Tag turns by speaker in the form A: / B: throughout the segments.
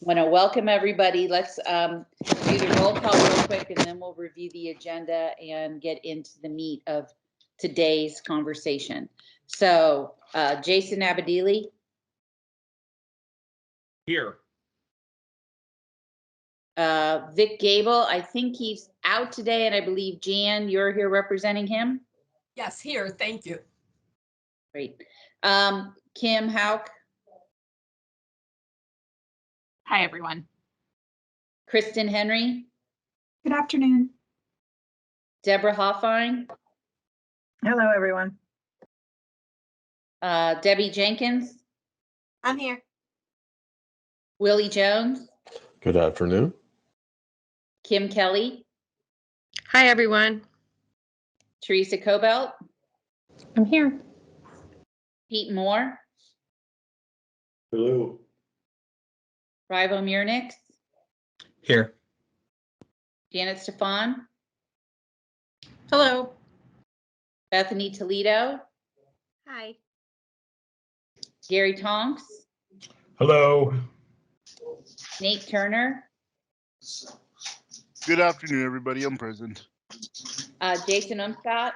A: Want to welcome everybody. Let's do the roll call real quick, and then we'll review the agenda and get into the meat of today's conversation. So, Jason Abadili.
B: Here.
A: Vic Gable, I think he's out today, and I believe Jan, you're here representing him.
C: Yes, here. Thank you.
A: Great. Kim Hauk.
D: Hi, everyone.
A: Kristen Henry.
E: Good afternoon.
A: Deborah Hoffine.
E: Hello, everyone.
A: Debbie Jenkins.
F: I'm here.
A: Willie Jones.
G: Good afternoon.
A: Kim Kelly.
F: Hi, everyone.
A: Teresa Cobelt.
E: I'm here.
A: Pete Moore.
G: Hello.
A: Rivo Murnix.
B: Here.
A: Janet Stefan.
F: Hello.
A: Bethany Toledo.
F: Hi.
A: Gary Tonks.
B: Hello.
A: Nate Turner.
H: Good afternoon, everybody. I'm present.
A: Jason Umscott.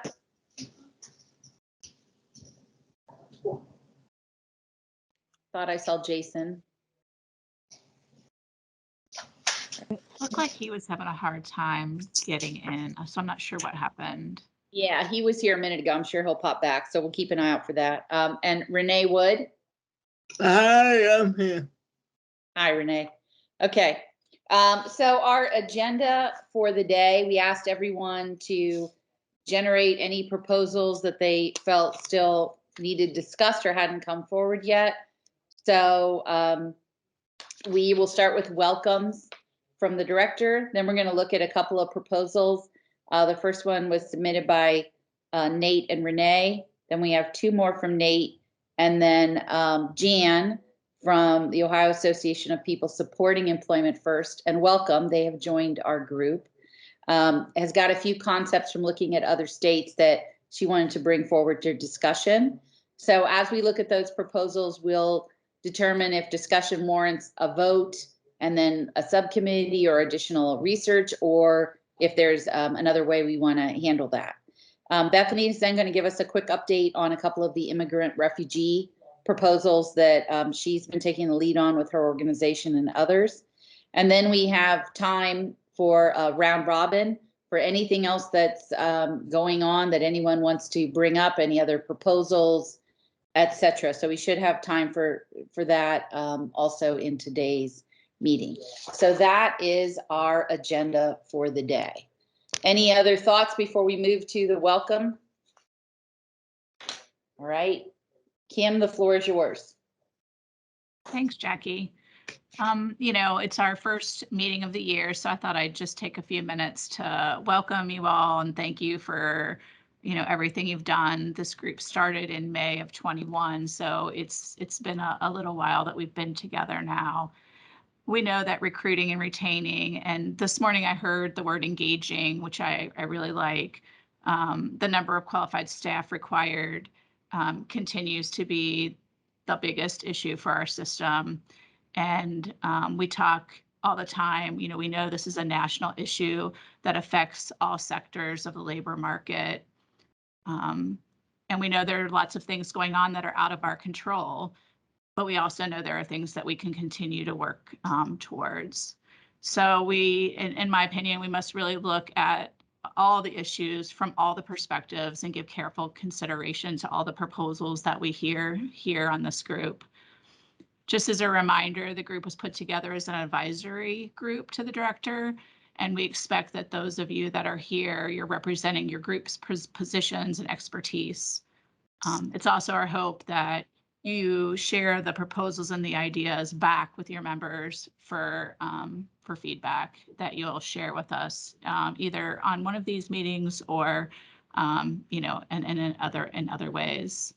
A: Thought I saw Jason.
D: Looked like he was having a hard time getting in, so I'm not sure what happened.
A: Yeah, he was here a minute ago. I'm sure he'll pop back, so we'll keep an eye out for that. And Renee Wood.
I: Hi, I'm here.
A: Hi, Renee. Okay. So our agenda for the day, we asked everyone to generate any proposals that they felt still needed discussed or hadn't come forward yet. So we will start with welcomes from the director. Then we're going to look at a couple of proposals. The first one was submitted by Nate and Renee. Then we have two more from Nate, and then Jan from the Ohio Association of People Supporting Employment First, and welcome. They have joined our group. Has got a few concepts from looking at other states that she wanted to bring forward to discussion. So as we look at those proposals, we'll determine if discussion warrants a vote and then a subcommittee or additional research, or if there's another way we want to handle that. Bethany is then going to give us a quick update on a couple of the immigrant refugee proposals that she's been taking the lead on with her organization and others. And then we have time for a round robin for anything else that's going on that anyone wants to bring up, any other proposals, etc. So we should have time for that also in today's meeting. So that is our agenda for the day. Any other thoughts before we move to the welcome? All right, Kim, the floor is yours.
D: Thanks, Jackie. You know, it's our first meeting of the year, so I thought I'd just take a few minutes to welcome you all and thank you for, you know, everything you've done. This group started in May of 21, so it's been a little while that we've been together now. We know that recruiting and retaining, and this morning I heard the word engaging, which I really like. The number of qualified staff required continues to be the biggest issue for our system. And we talk all the time, you know, we know this is a national issue that affects all sectors of the labor market. And we know there are lots of things going on that are out of our control, but we also know there are things that we can continue to work towards. So we, in my opinion, we must really look at all the issues from all the perspectives and give careful consideration to all the proposals that we hear here on this group. Just as a reminder, the group was put together as an advisory group to the director, and we expect that those of you that are here, you're representing your group's positions and expertise. It's also our hope that you share the proposals and the ideas back with your members for feedback that you'll share with us, either on one of these meetings or, you know, and in other ways.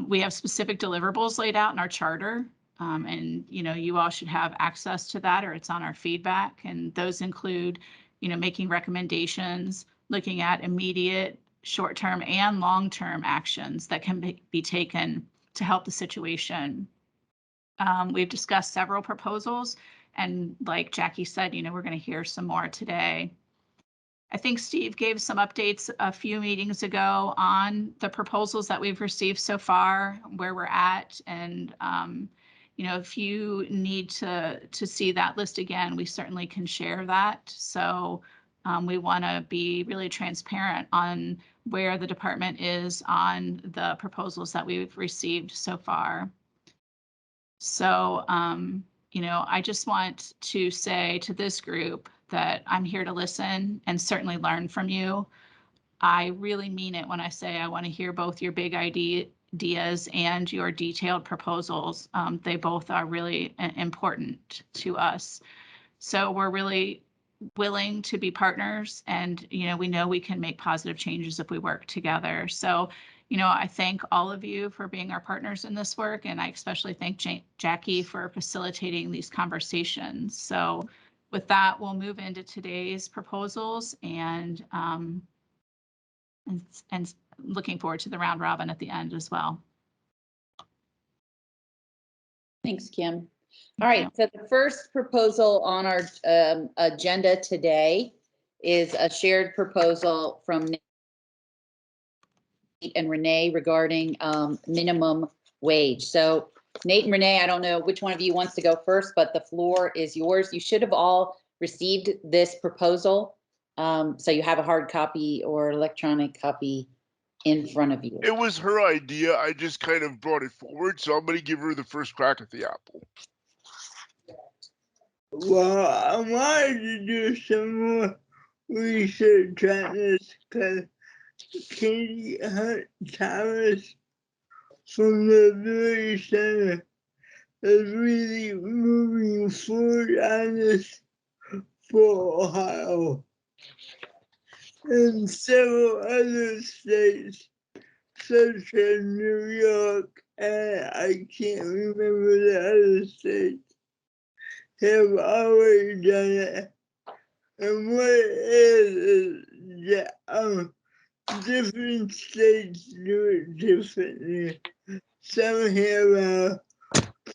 D: We have specific deliverables laid out in our charter, and, you know, you all should have access to that, or it's on our feedback. And those include, you know, making recommendations, looking at immediate, short-term and long-term actions that can be taken to help the situation. We've discussed several proposals, and like Jackie said, we're going to hear some more today. I think Steve gave some updates a few meetings ago on the proposals that we've received so far, where we're at, and if you need to see that list again, we certainly can share that. So we want to be really transparent on where the department is on the proposals that we've received so far. So, I just want to say to this group that I'm here to listen and certainly learn from you. I really mean it when I say I want to hear both your big ideas and your detailed proposals. They both are really important to us. So we're really willing to be partners, and we know we can make positive changes if we work together. So I thank all of you for being our partners in this work, and I especially thank Jackie for facilitating these conversations. So with that, we'll move into today's proposals, and looking forward to the round robin at the end as well.
A: Thanks, Kim. All right, so the first proposal on our agenda today is a shared proposal from Nate and Renee regarding minimum wage. So Nate and Renee, I don't know which one of you wants to go first, but the floor is yours. You should have all received this proposal. So you have a hard copy or electronic copy in front of you.
H: It was her idea. I just kind of brought it forward, so I'm going to give her the first crack at the apple.
I: Well, I wanted to do some more research on this because Katie Hunt Thomas from the Village Center is really moving forward on this for Ohio and several other states, such as New York, and I can't remember the other states, have already done it. And what it is that different states do it differently. Some have a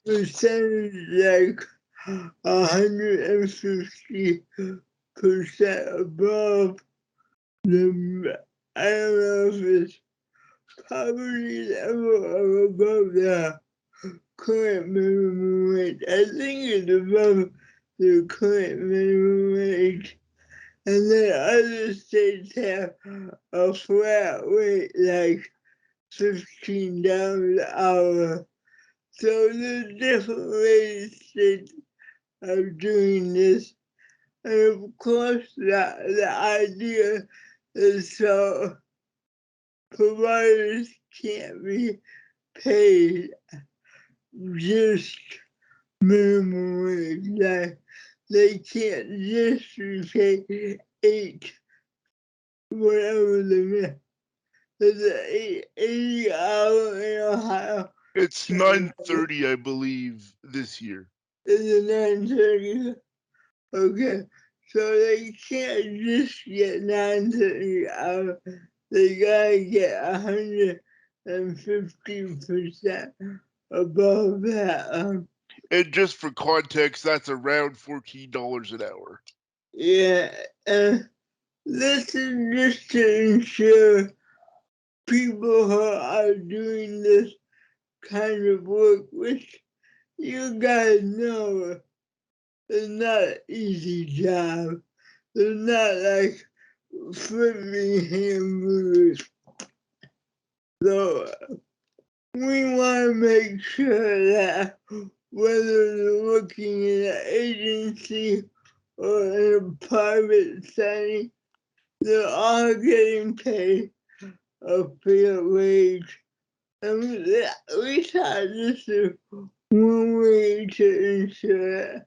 I: percentage like 150% above the, I don't know if it's poverty level or above the current minimum wage. I think it's above the current minimum wage. And then other states have a flat rate like $15 an hour. So there's different ways states are doing this. And of course the idea is so providers can't be paid just minimum wage. Like they can't just be paid 8, whatever the there's 80 hour in Ohio.
H: It's 9:30, I believe, this year.
I: Is it 9:30? Okay, so they can't just get 9:30 hours. They gotta get 150% above that.
H: And just for context, that's around $14 an hour.
I: Yeah, this is just to ensure people who are doing this kind of work, which you guys know it's not an easy job. It's not like flipping hamburgers. So we want to make sure that whether they're working in an agency or in a private setting, they're all getting paid a fair wage. And we thought this is one way to ensure that.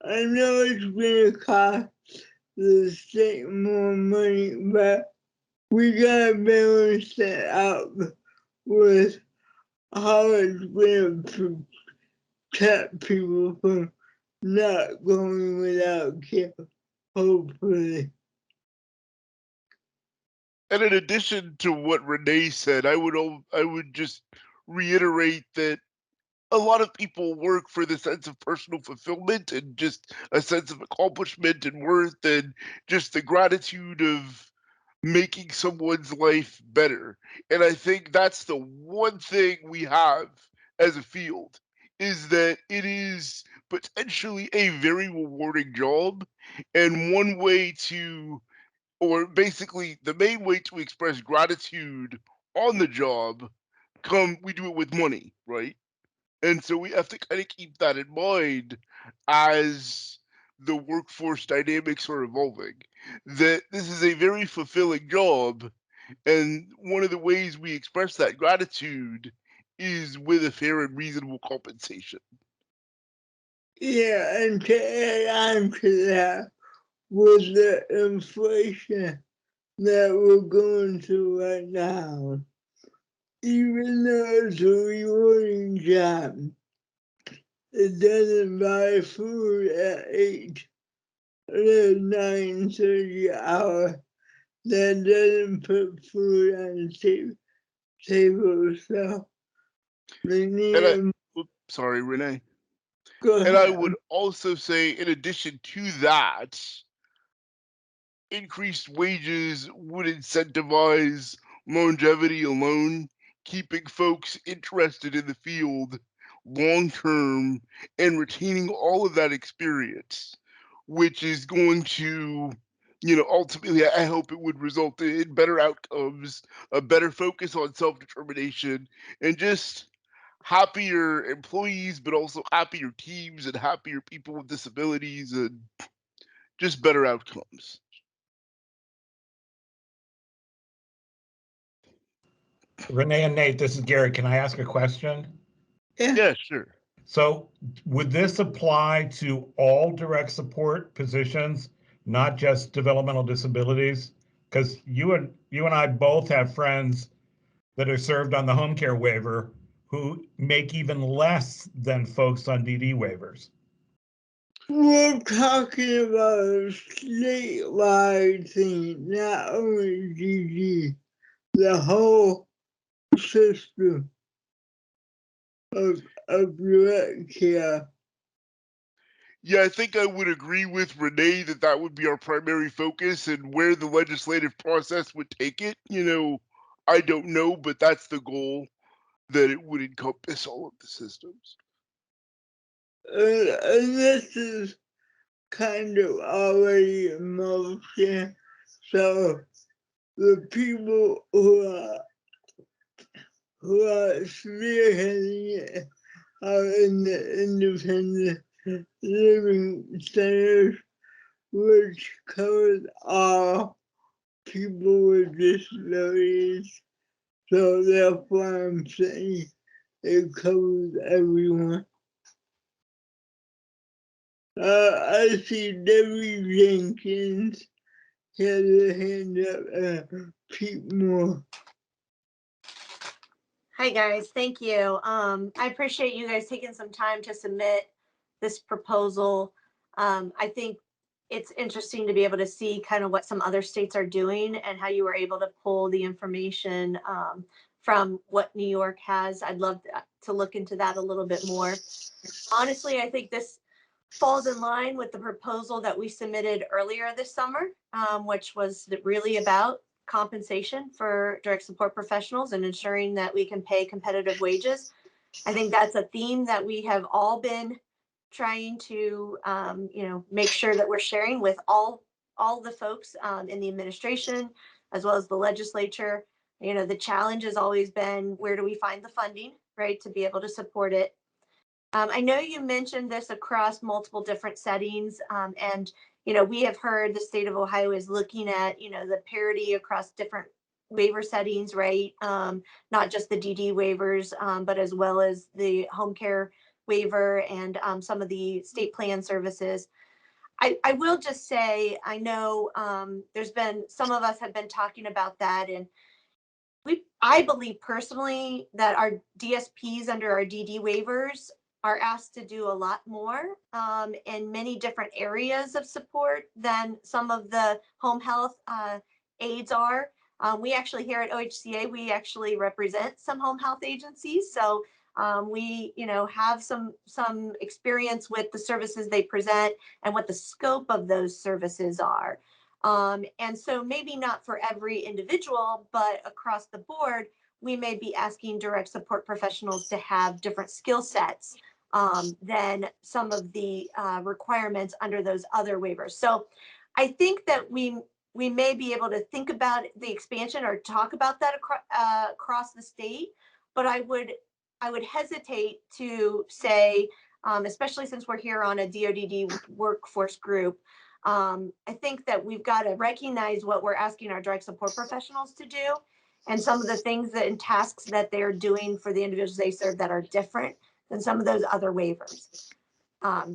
I: I know it's gonna cost the state more money, but we gotta balance that out with how it's gonna protect people from not going without care, hopefully.
H: And in addition to what Renee said, I would just reiterate that a lot of people work for the sense of personal fulfillment and just a sense of accomplishment and worth and just the gratitude of making someone's life better. And I think that's the one thing we have as a field is that it is potentially a very rewarding job. And one way to, or basically the main way to express gratitude on the job, we do it with money, right? And so we have to kind of keep that in mind as the workforce dynamics are evolving. That this is a very fulfilling job, and one of the ways we express that gratitude is with a fair and reasonable compensation.
I: Yeah, and to add on to that, with the inflation that we're going through right now, even though it's a rewarding job, it doesn't buy food at 8 or 9:30 hour. That doesn't put food on the table. So we need
H: And sorry, Renee.
I: go
H: And I
I: ahead.
H: would also say, in addition to that, increased wages would incentivize longevity alone, keeping folks interested in the field long term and retaining all of that experience, which is going to, ultimately, I hope it would result in better outcomes, a better focus on self determination, and just happier employees, but also happier teams and happier people with disabilities and just better outcomes.
B: Renee and Nate, this is Gary. Can I ask a question?
H: Yeah, sure.
B: So would this apply to all direct support positions, not just developmental disabilities? Because you and I both have friends that are served on the home care waiver who make even less than folks on DD waivers.
I: We're talking about a statewide thing, not only DG, the whole system of direct care.
H: Yeah, I think I would agree with Renee that that would be our primary focus, and where the legislative process would take it, I don't know, but that's the goal, that it would encompass all of the systems.
I: And this is kind of already in motion. So the people who are spearheading it are in the independent living centers, which covers all people with disabilities. So therefore I'm saying it covers everyone. I see Debbie Jenkins had her hand up, Pete Moore.
F: Hi, guys. Thank you. I appreciate you guys taking some time to submit this proposal. I think it's interesting to be able to see kind of what some other states are doing and how you were able to pull the information from what New York has. I'd love to look into that a little bit more. Honestly, I think this falls in line with the proposal that we submitted earlier this summer, which was really about compensation for direct support professionals and ensuring that we can pay competitive wages. I think that's a theme that we have all been trying to, make sure that we're sharing with all the folks in the administration, as well as the legislature. The challenge has always been, where do we find the funding, right, to be able to support it? I know you mentioned this across multiple different settings, and we have heard the state of Ohio is looking at the parity across different waiver settings, right? Not just the DD waivers, but as well as the home care waiver and some of the state plan services. I will just say, I know there's been, some of us have been talking about that, and I believe personally that our DSPs under our DD waivers are asked to do a lot more in many different areas of support than some of the home health aides are. We actually here at OHCA, we actually represent some home health agencies. So We, have some experience with the services they present and what the scope of those services are. And so maybe not for every individual, but across the board, we may be asking direct support professionals to have different skill sets than some of the requirements under those other waivers. So I think that we may be able to think about the expansion or talk about that across the state, but I would hesitate to say, especially since we're here on a DoDD workforce group, I think that we've got to recognize what we're asking our direct support professionals to do and some of the things and tasks that they're doing for the individuals they serve that are different than some of those other waivers.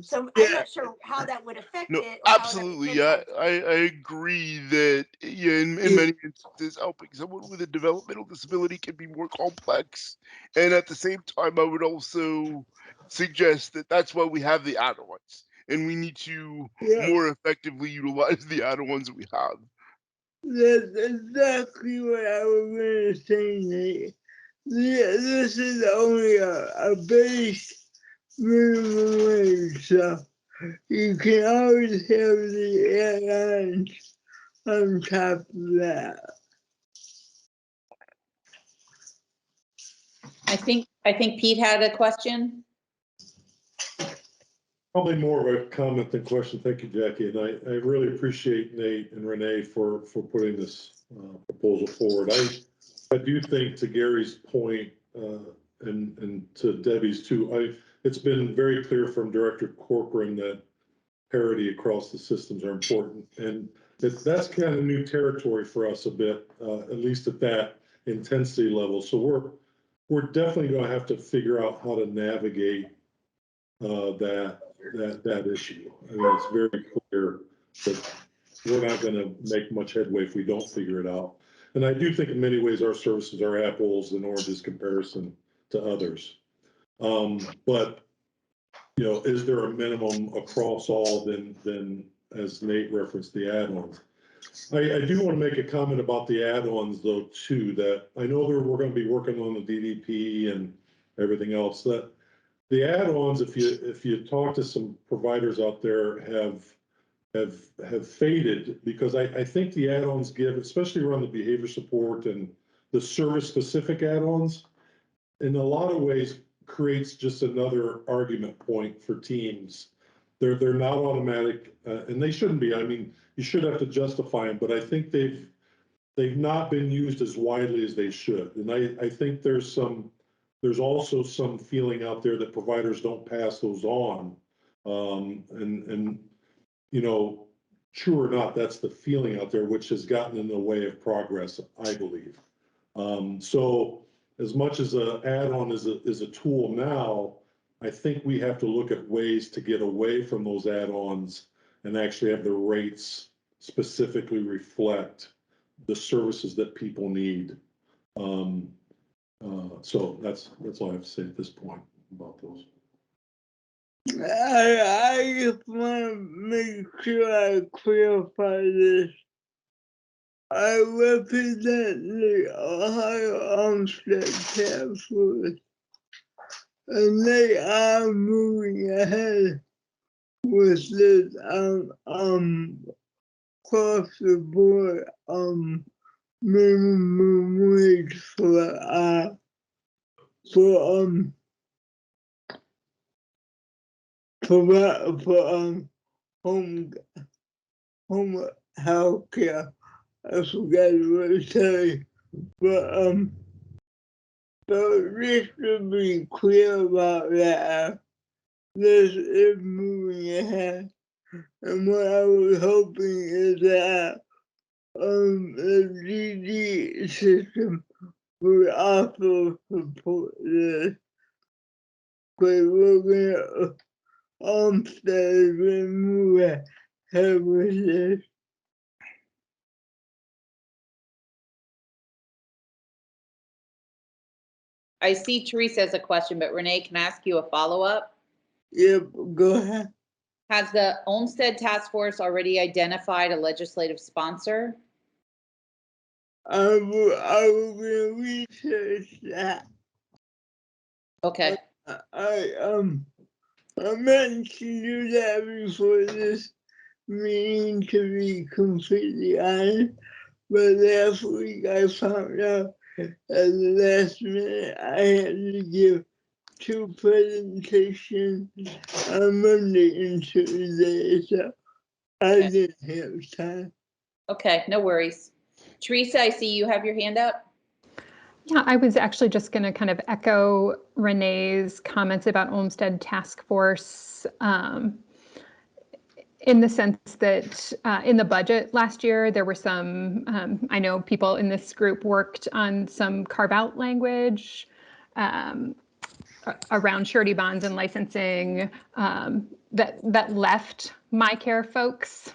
F: So I'm not sure how that would affect
H: No,
F: it. Or
H: absolutely. I agree that in many instances, helping someone with a developmental disability can be more complex. And at the same time, I would also suggest that that's why we have the add-ons. And we need to more effectively utilize the add-ons that we have.
I: That's exactly what I was going to say, Nate. This is only a base minimum wage, so you can always have the add-ons on top of that.
A: I think Pete had a question.
G: Probably more of a comment than question. Thank you, Jackie. And I really appreciate Nate and Renee for putting this proposal forward. I do think, to Gary's point, and to Debbie's too, it's been very clear from Director Corcoran that parity across the systems are important. And that's kind of new territory for us a bit, at least at that intensity level. So we're definitely going to have to figure out how to navigate that issue. I mean, it's very clear that we're not going to make much headway if we don't figure it out. And I do think in many ways our services are apples and oranges comparison to others. But is there a minimum across all then as Nate referenced the add-ons? I do want to make a comment about the add-ons though too, that I know that we're going to be working on the DDP and everything else. That the add-ons, if you talk to some providers out there, have faded, because I think the add-ons give, especially around the behavior support and the service specific add-ons, in a lot of ways creates just another argument point for teams. They're not automatic, and they shouldn't be. I mean, you should have to justify them, but I think they've not been used as widely as they should. And I think there's also some feeling out there that providers don't pass those on. And true or not, that's the feeling out there, which has gotten in the way of progress, I believe. So as much as an add-on is a tool now, I think we have to look at ways to get away from those add-ons and actually have the rates specifically reflect the services that people need. So that's all I have to say at this point about those.
I: I just want to make sure I clarify this. I represent the Ohio Homestead Task Force, and they are moving ahead with this across the board minimum wage for home health care. I forgot what to say, but just to be clear about that, this is moving ahead, and what I was hoping is that the DD system would also support this, because we're gonna move ahead with this.
A: I see Teresa has a question, but Renee, can I ask you a follow-up?
I: Yep, go ahead.
A: Has the Olmsted Task Force already identified a legislative sponsor?
I: I will research that.
A: Okay,
I: I meant to do that before this meeting, to be completely honest, but last week I found out at the last minute I had to give 2 presentations on Monday and Tuesday, so I
A: Okay.
I: didn't have time.
A: okay, no worries. Teresa, I see you have your hand up.
E: Yeah, I was actually just going to kind of echo Renee's comments about Olmsted Task Force, in the sense that in the budget last year, there were some, I know people in this group worked on some carve-out language around surety bonds and licensing that left my care folks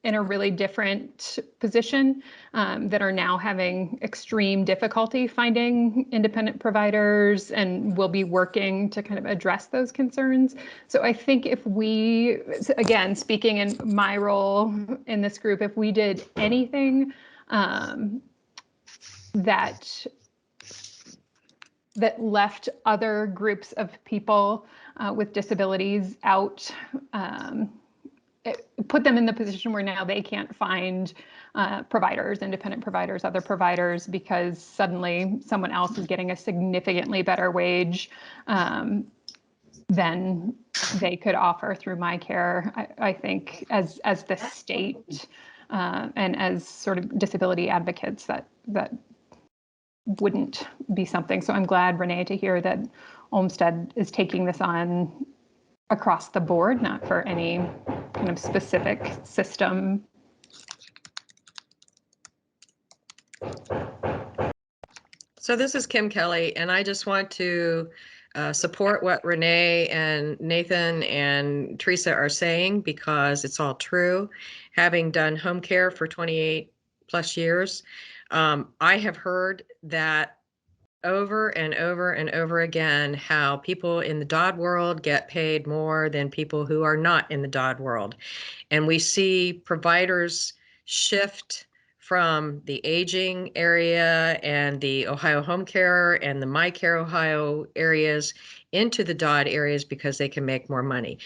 E: in a really different position, that are now having extreme difficulty finding independent providers, and will be working to kind of address those concerns. So I think if we, again, speaking in my role in this group, if we did anything that left other groups of people with disabilities out, put them in the position where now they can't find providers, independent providers, other providers, because suddenly someone else is getting a significantly better wage than they could offer through my care. I think as the state and as sort of disability advocates, that wouldn't be something. So I'm glad, Renee, to hear that Olmsted is taking this on across the board, not for any kind of specific system.
J: So this is Kim Kelly, and I just want to support what Renee and Nathan and Teresa are saying, because it's all true. Having done home care for 28 plus years, I have heard that over and over and over again, how people in the DOD world get paid more than people who are not in the DOD world. And we see providers shift from the aging area and the Ohio Home Care and the My Care Ohio areas into the DOD areas because they can make more money.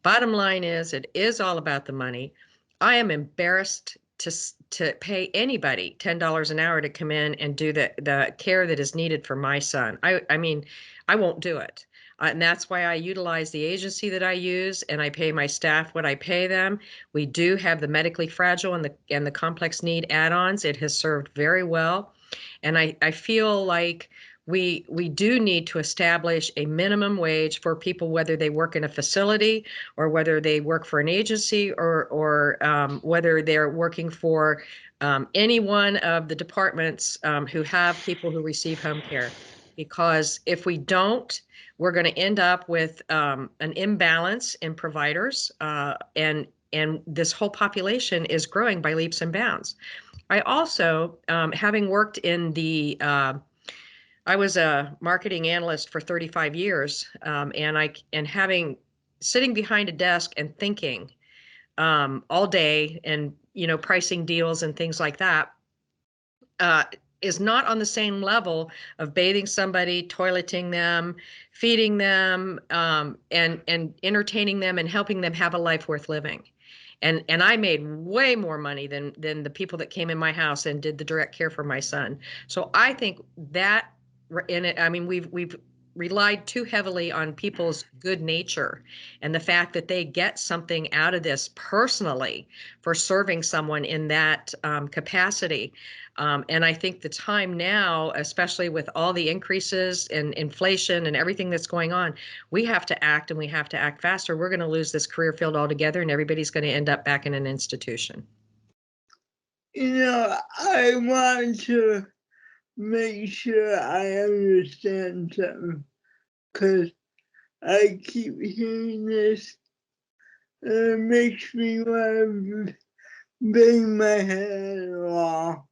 J: Bottom line is, it is all about the money. I am embarrassed to pay anybody $10 an hour to come in and do the care that is needed for my son. I mean, I won't do it. And that's why I utilize the agency that I use, and I pay my staff what I pay them. We do have the medically fragile and the complex need add-ons. It has served very well. And I feel like we do need to establish a minimum wage for people, whether they work in a facility or whether they work for an agency or whether they're working for any one of the departments who have people who receive home care. Because if we don't, we're going to end up with an imbalance in providers, and this whole population is growing by leaps and bounds. I also, having worked in the I was a marketing analyst for 35 years, and having sitting behind a desk and thinking all day, and pricing deals and things like that, is not on the same level of bathing somebody, toileting them, feeding them, and entertaining them and helping them have a life worth living. And I made way more money than the people that came in my house and did the direct care for my son. So I think that I mean, we've relied too heavily on people's good nature and the fact that they get something out of this personally for serving someone in that capacity. And I think the time now, especially with all the increases in inflation and everything that's going on, we have to act, and we have to act faster. We're going to lose this career field altogether, and everybody's going to end up back in an institution.
I: I want to make sure I understand something, because I keep hearing this, and it makes me want to bang my head on the wall.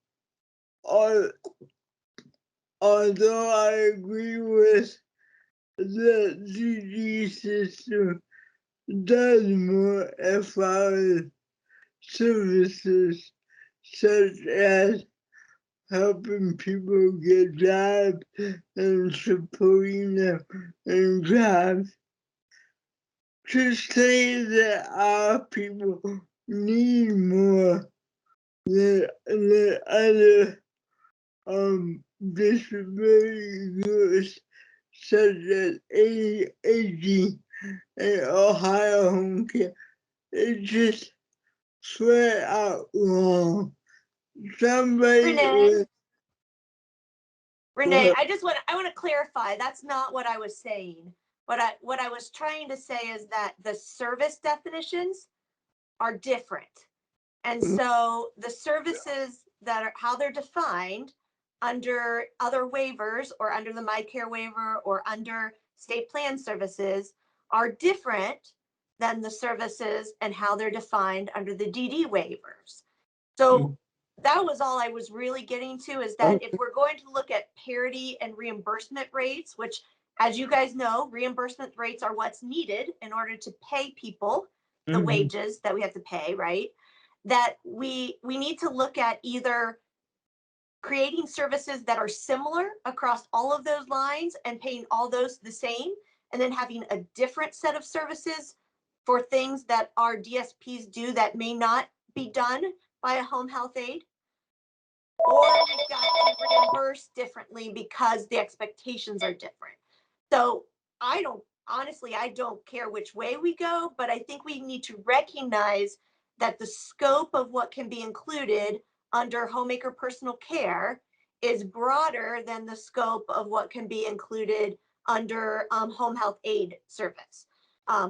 I: Although I agree with the DD system does more as far as services such as helping people get jobs and supporting them in jobs. To say that our people need more than other disability groups such as AG and Ohio Home Care. It's just flat out wrong. Somebody
F: Renee, I want to clarify. That's not what I was saying. What I was trying to say is that the service definitions are different. And so the services that are how they're defined under other waivers or under the MyCare waiver or under state plan services are different than the services and how they're defined under the DD waivers. So that was all I was really getting to, is that if we're going to look at parity and reimbursement rates, which, as you guys know, reimbursement rates are what's needed in order to pay people the wages that we have to pay, right? That we need to look at either creating services that are similar across all of those lines and paying all those the same, and then having a different set of services for things that our DSPs do that may not be done by a home health aide, or we've got to reimburse differently because the expectations are different. So I don't care which way we go, but I think we need to recognize that the scope of what can be included under homemaker personal care is broader than the scope of what can be included under home health aid service,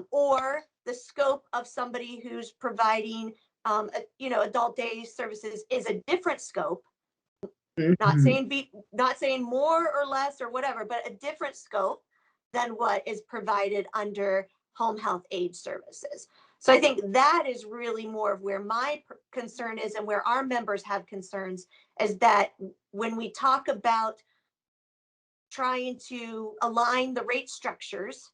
F: or the scope of somebody who's providing adult day services is a different scope. Not saying more or less or whatever, but a different scope than what is provided under home health aid services. So I think that is really more of where my concern is, and where our members have concerns, is that when we talk about trying to align the rate structures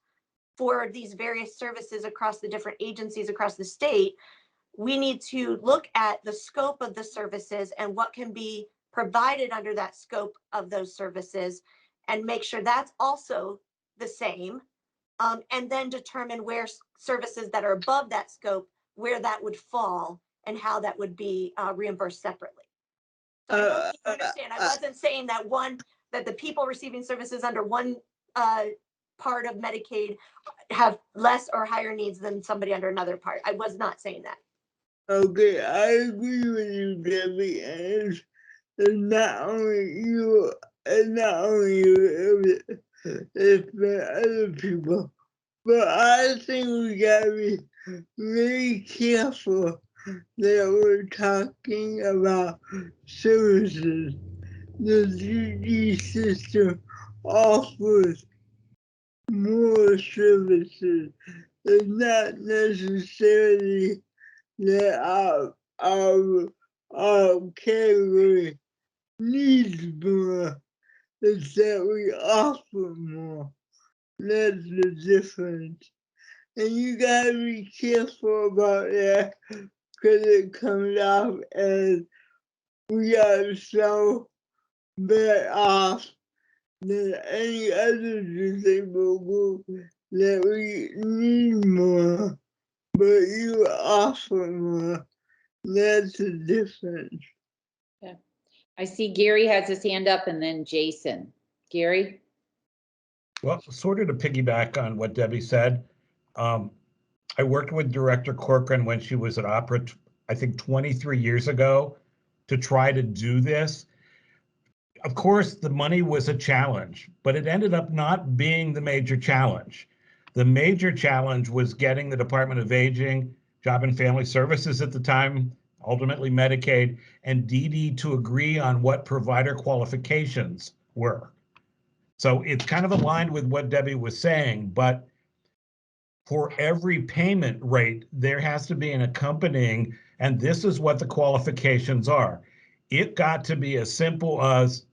F: for these various services across the different agencies across the state, we need to look at the scope of the services and what can be provided under that scope of those services, and make sure that's also the same, and then determine where services that are above that scope, where that would fall and how that would be reimbursed separately. So I hope you understand, I wasn't saying that the people receiving services under one part of Medicaid have less or higher needs than somebody under another part. I was not saying that. Okay,
I: I agree with you, Debbie, and not only you, it's for other people. But I think we gotta be really careful that we're talking about services. The GD system offers more services. It's not necessarily that our category needs more. It's that we offer more. That's the difference. And you gotta be careful about that, because it comes off as we are so bad off than any other disabled group that we need more, but you offer more. That's the difference.
A: Yeah. I see Gary has his hand up, and then Jason. Gary?
B: Well, sort of to piggyback on what Debbie said, I worked with Director Corcoran when she was at Opera, I think 23 years ago, to try to do this. Of course, the money was a challenge, but it ended up not being the major challenge. The major challenge was getting the Department of Aging, Job and Family Services at the time, ultimately Medicaid, and DD to agree on what provider qualifications were. So it's kind of aligned with what Debbie was saying, but for every payment rate, there has to be an accompanying, and this is what the qualifications are. It got to be as simple as,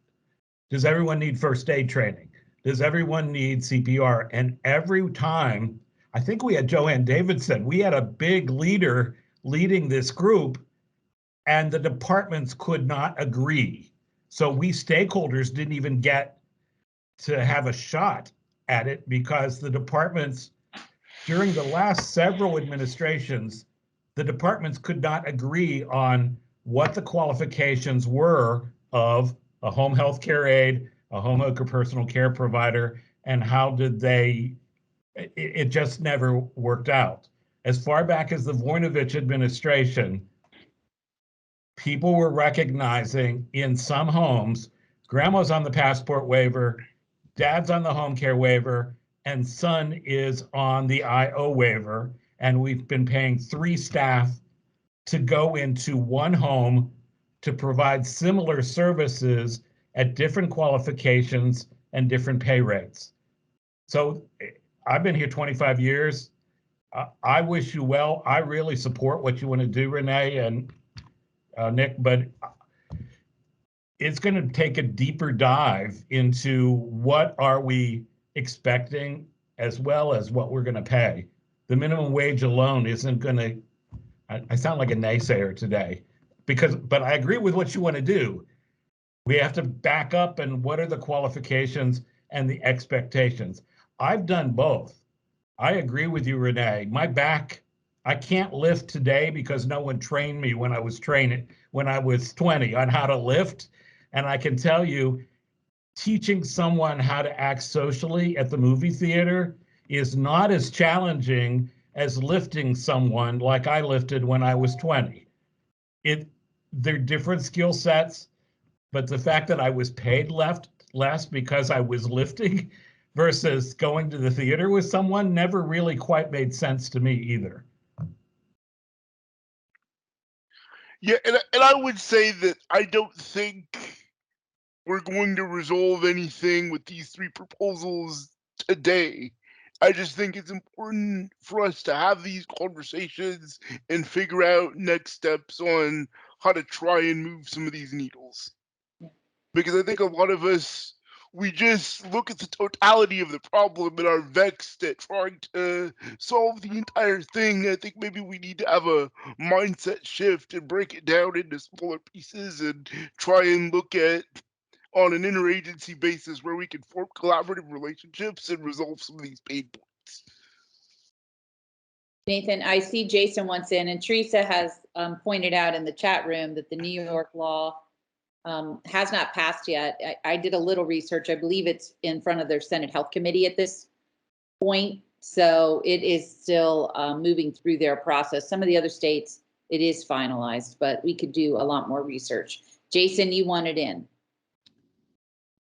B: does everyone need first aid training? Does everyone need CPR? And every time, I think we had Joanne Davidson, we had a big leader leading this group, and the departments could not agree So we stakeholders didn't even get to have a shot at it because the departments, during the last several administrations, the departments could not agree on what the qualifications were of a home health care aide, a home health personal care provider, and how did they, it just never worked out. As far back as the Voinovich administration, people were recognizing in some homes, grandma's on the passport waiver, dad's on the home care waiver, and son is on the IO waiver. And we've been paying 3 staff to go into one home to provide similar services at different qualifications and different pay rates. So I've been here 25 years. I wish you well. I really support what you want to do, Renee and Nick, but it's going to take a deeper dive into what are we expecting as well as what we're going to pay. The minimum wage alone isn't going to, I sound like a naysayer today, but I agree with what you want to do. We have to back up and what are the qualifications and the expectations. I've done both. I agree with you, Renee. My back, I can't lift today because no one trained me when I was 20 on how to lift. And I can tell you, teaching someone how to act socially at the movie theater is not as challenging as lifting someone like I lifted when I was 20. They're different skill sets, but the fact that I was paid less because I was lifting versus going to the theater with someone never really quite made sense to me either.
H: Yeah, and I would say that I don't think we're going to resolve anything with these 3 proposals today. I just think it's important for us to have these conversations and figure out next steps on how to try and move some of these needles. Because I think a lot of us, we just look at the totality of the problem and are vexed at trying to solve the entire thing. I think maybe we need to have a mindset shift and break it down into smaller pieces and try and look at on an interagency basis where we can form collaborative relationships and resolve some of these pain points.
A: Nathan, I see Jason wants in, and Teresa has pointed out in the chat room that the New York law has not passed yet. I did a little research. I believe it's in front of their Senate Health Committee at this point. So it is still moving through their process. Some of the other states, it is finalized, but we could do a lot more research. Jason, you wanted in.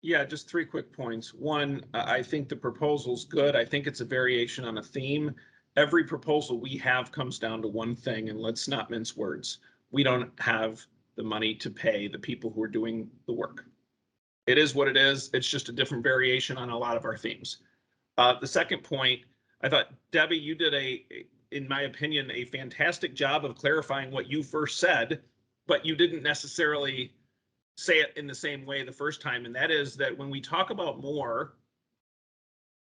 K: Yeah, just 3 quick points. One, I think the proposal's good. I think it's a variation on a theme. Every proposal we have comes down to one thing, and let's not mince words. We don't have the money to pay the people who are doing the work. It is what it is. It's just a different variation on a lot of our themes. The second point, I thought, Debbie, you did in my opinion, a fantastic job of clarifying what you first said, but you didn't necessarily say it in the same way the first time. And that is that when we talk about more,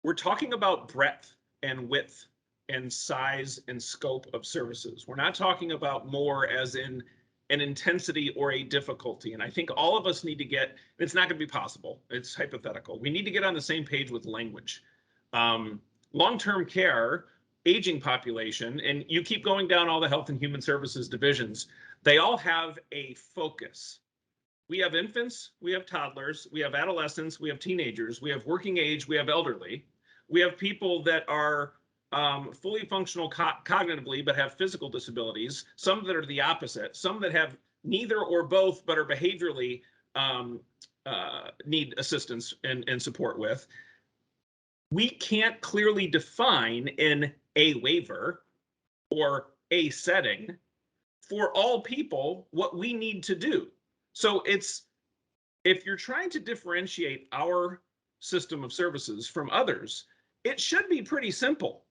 K: we're talking about breadth and width and size and scope of services. We're not talking about more as in an intensity or a difficulty. And I think all of us need to get, it's not going to be possible. It's hypothetical. We need to get on the same page with language. Long-term care, aging population, and you keep going down all the health and human services divisions, they all have a focus. We have infants, we have toddlers, we have adolescents, we have teenagers, we have working age, we have elderly, we have people that are fully functional cognitively but have physical disabilities, some that are the opposite, some that have neither or both but are behaviorally need assistance and support with. We can't clearly define in a waiver or a setting for all people what we need to do. So if you're trying to differentiate our system of services from others, it should be pretty simple.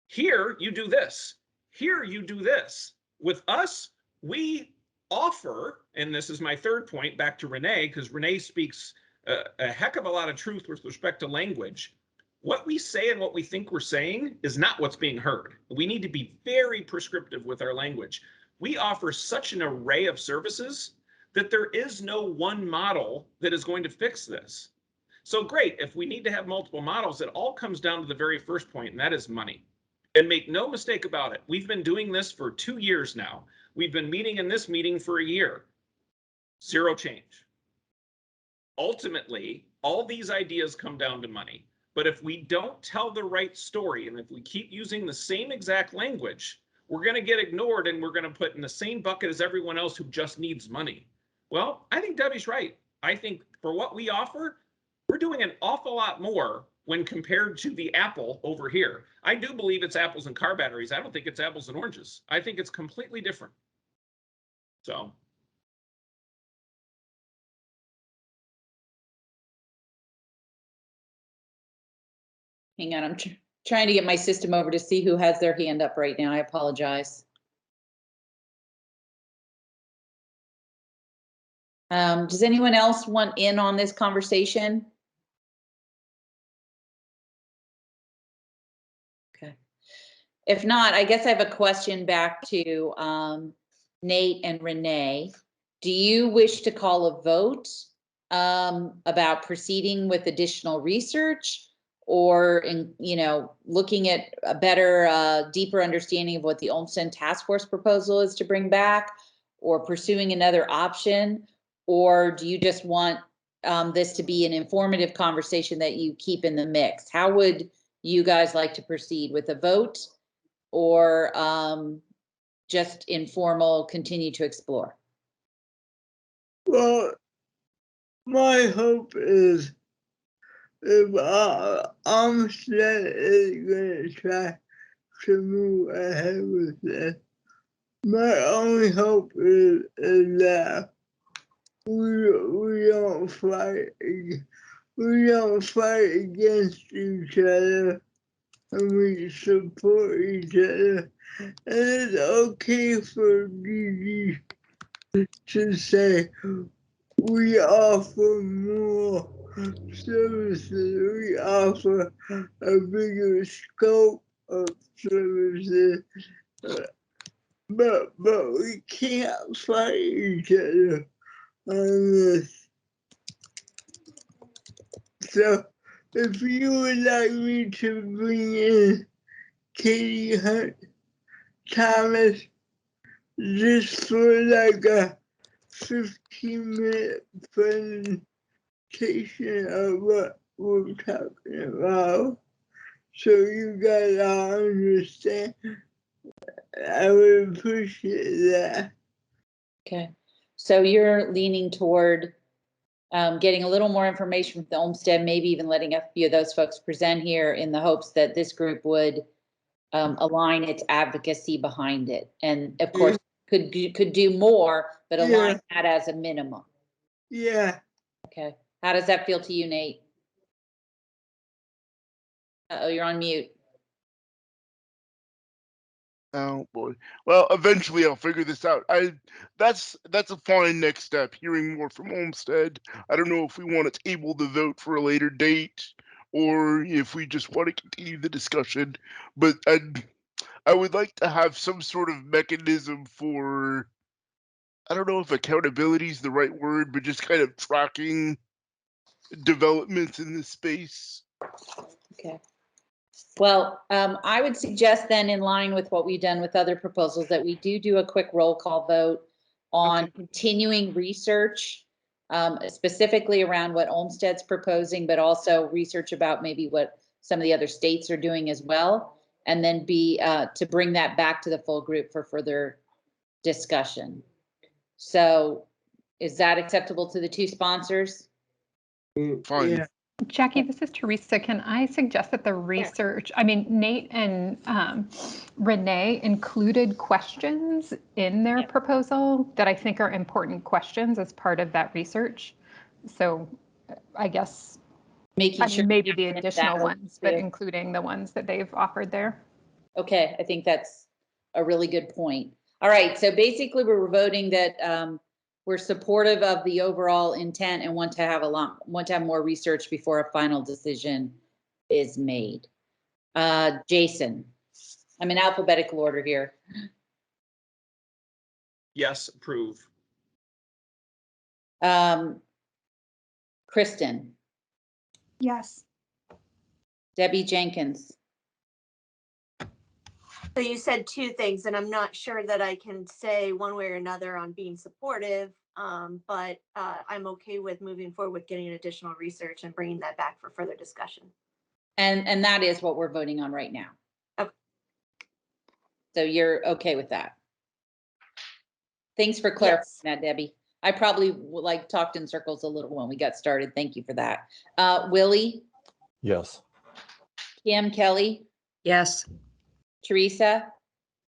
K: Here, you do this. Here, you do this. With us, we offer, and this is my third point back to Renee, because Renee speaks a heck of a lot of truth with respect to language. What we say and what we think we're saying is not what's being heard. We need to be very prescriptive with our language. We offer such an array of services that there is no one model that is going to fix this. So great, if we need to have multiple models, it all comes down to the very first point, and that is money. And make no mistake about it, we've been doing this for 2 years now. We've been meeting in this meeting for a year. Zero change. Ultimately, all these ideas come down to money. But if we don't tell the right story, and if we keep using the same exact language, we're going to get ignored and we're going to put in the same bucket as everyone else who just needs money. Well, I think Debbie's right. I think for what we offer, we're doing an awful lot more when compared to the apple over here. I do believe it's apples and car batteries. I don't think it's apples and oranges. I think it's completely different. So.
A: Hang on, I'm trying to get my system over to see who has their hand up right now. I apologize. Does anyone else want in on this conversation? Okay. If not, I guess I have a question back to Nate and Renee. Do you wish to call a vote about proceeding with additional research, or looking at a better, deeper understanding of what the Olmsted Task Force proposal is to bring back, or pursuing another option? Or do you just want this to be an informative conversation that you keep in the mix? How would you guys like to proceed, with a vote, or just informal, continue to explore?
I: Well, my hope is if Armstead is going to try to move ahead with this, my only hope is that we don't fight against each other, and we support each other. And it's okay for DD to say we offer more services, we offer a bigger scope of services, but we can't fight each other on this. So if you would like me to bring in Katie Hunt Thomas just for like a 15-minute presentation of what we're talking about, so you guys all understand, I would appreciate that.
A: Okay, so you're leaning toward getting a little more information from the Olmsted, maybe even letting a few of those folks present here, in the hopes that this group would align its advocacy behind it, and of course could do more, but align that as a minimum.
I: Yeah.
A: Okay, how does that feel to you, Nate? Uh-oh, you're on mute.
H: Oh boy. Well, eventually I'll figure this out. That's a fine next step, hearing more from Olmsted. I don't know if we want to table the vote for a later date, or if we just want to continue the discussion, but I would like to have some sort of mechanism for, I don't know if accountability is the right word, but just kind of tracking developments in this space.
A: Okay. Well, I would suggest then, in line with what we've done with other proposals, that we do a quick roll call vote on continuing research, specifically around what Olmsted's proposing, but also research about maybe what some of the other states are doing as well, and then to bring that back to the full group for further discussion. So is that acceptable to the two sponsors?
H: Fine.
I: Yeah.
E: Jackie, this is Teresa. Can I suggest that the research, I mean, Nate and Renee included questions in their proposal that I think are important questions as part of that research. So I guess
A: Making sure
E: maybe the additional
A: that
E: ones, but including the ones that they've offered there.
A: Okay, I think that's a really good point. All right, so basically we're voting that we're supportive of the overall intent and want to have more research before a final decision is made. Jason, I'm in alphabetical order here.
K: Yes, approve.
A: Kristen,
L: Yes.
A: Debbie Jenkins,
F: So you said two things, and I'm not sure that I can say one way or another on being supportive, but I'm okay with moving forward with getting additional research and bringing that back for further discussion.
A: and that is what we're voting on right now.
F: Okay.
A: So you're okay with that? Thanks for clarifying
F: Yes.
A: that, Debbie. I probably like talked in circles a little when we got started. Thank you for that. Willie,
M: Yes.
A: Kim, Kelly,
J: Yes.
A: Teresa,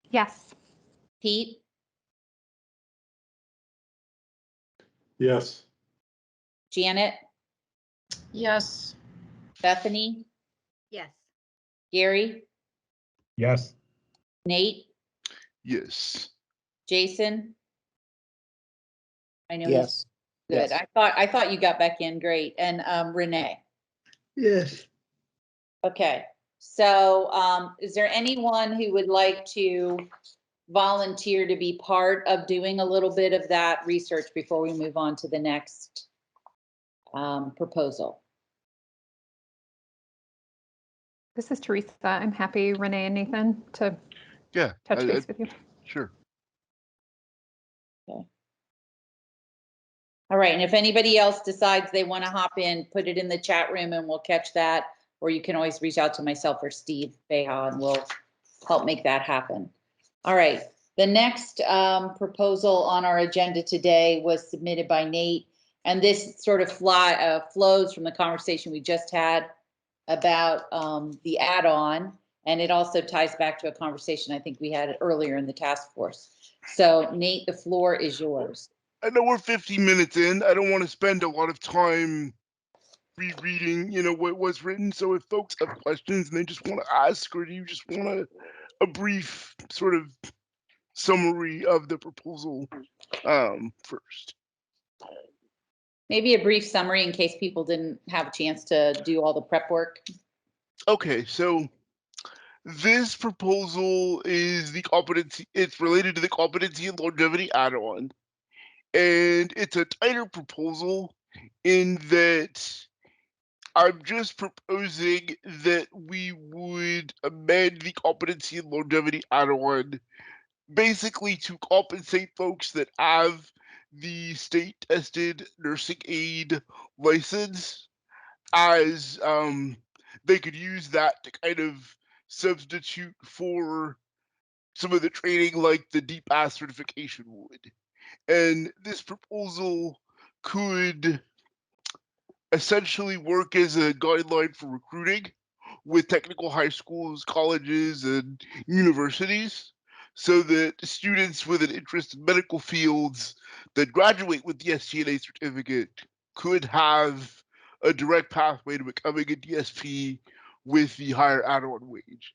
E: Yes.
A: Pete,
G: Yes.
A: Janet,
C: Yes.
A: Bethany,
F: Yes.
A: Gary,
B: Yes.
A: Nate,
H: Yes.
A: Jason. I know
M: Yes.
A: he's good.
M: Yes.
A: I thought you got back in great. And Renee.
I: Yes.
A: Okay. So is there anyone who would like to volunteer to be part of doing a little bit of that research before we move on to the next proposal?
E: This is Teresa. I'm happy, Renee and Nathan, to
H: Yeah.
E: touch base with you.
H: Sure.
A: Okay. All right, and if anybody else decides they want to hop in, put it in the chat room and we'll catch that. Or you can always reach out to myself or Steve Beha and we'll help make that happen. All right, the next proposal on our agenda today was submitted by Nate. And this sort of flows from the conversation we just had about the add-on. And it also ties back to a conversation I think we had earlier in the task force. So Nate, the floor is yours.
H: I know we're 15 minutes in. I don't want to spend a lot of time rereading, what was written. So if folks have questions and they just want to ask, or do you just want a brief sort of summary of the proposal first?
A: Maybe a brief summary in case people didn't have a chance to do all the prep work.
H: Okay, so this proposal is it's related to the competency and longevity add-on. And it's a tighter proposal in that I'm just proposing that we would amend the competency and longevity add-on basically to compensate folks that have the state tested nursing aid license, as they could use that to kind of substitute for some of the training like the DPAS certification would. And this proposal could essentially work as a guideline for recruiting with technical high schools, colleges, and universities, so that students with an interest in medical fields that graduate with the STNA certificate could have a direct pathway to becoming a DSP with the higher add-on wage.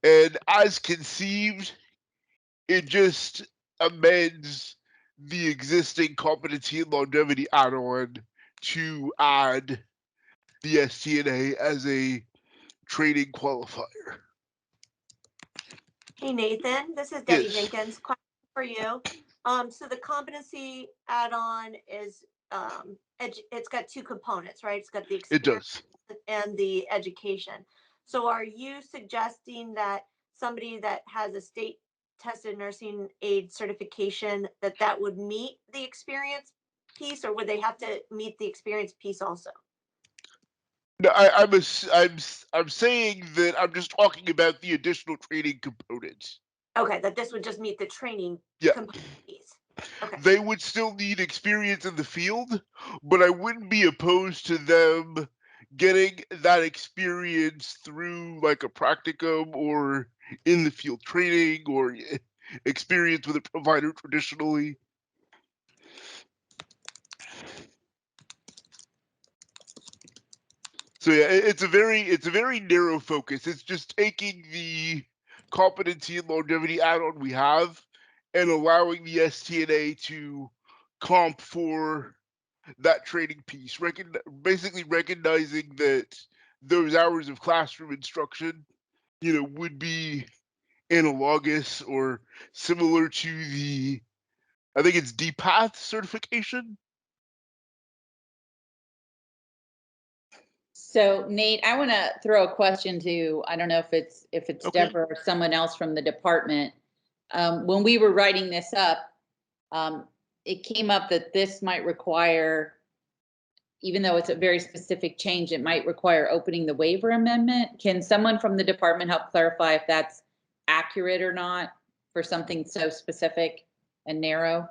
H: And as conceived, it just amends the existing competency and longevity add-on to add the STNA as a training qualifier.
F: Hey, Nathan, this is Debbie
H: Yes.
F: Jenkins. Question for you. So the competency add-on is, it's got two components, right? It's got the
H: It
F: experience
H: does.
F: and the education. So are you suggesting that somebody that has a state tested nursing aid certification, that would meet the experience piece, or would they have to meet the experience piece also?
H: No, I'm saying that I'm just talking about the additional training components.
F: Okay, that this would just meet the training
H: Yeah.
F: component piece. Okay.
H: They would still need experience in the field, but I wouldn't be opposed to them getting that experience through like a practicum or in the field training or experience with a provider traditionally. So yeah, it's a very narrow focus. It's just taking the competency and longevity add-on we have and allowing the STNA to comp for that training piece. Basically recognizing that those hours of classroom instruction, would be analogous or similar to the, I think it's DPATH certification.
A: So Nate, I want to throw a question to, I don't know if it's
H: Okay.
A: Deborah or someone else from the department. When we were writing this up, it came up that this might require, even though it's a very specific change, it might require opening the waiver amendment. Can someone from the department help clarify if that's accurate or not for something so specific and narrow?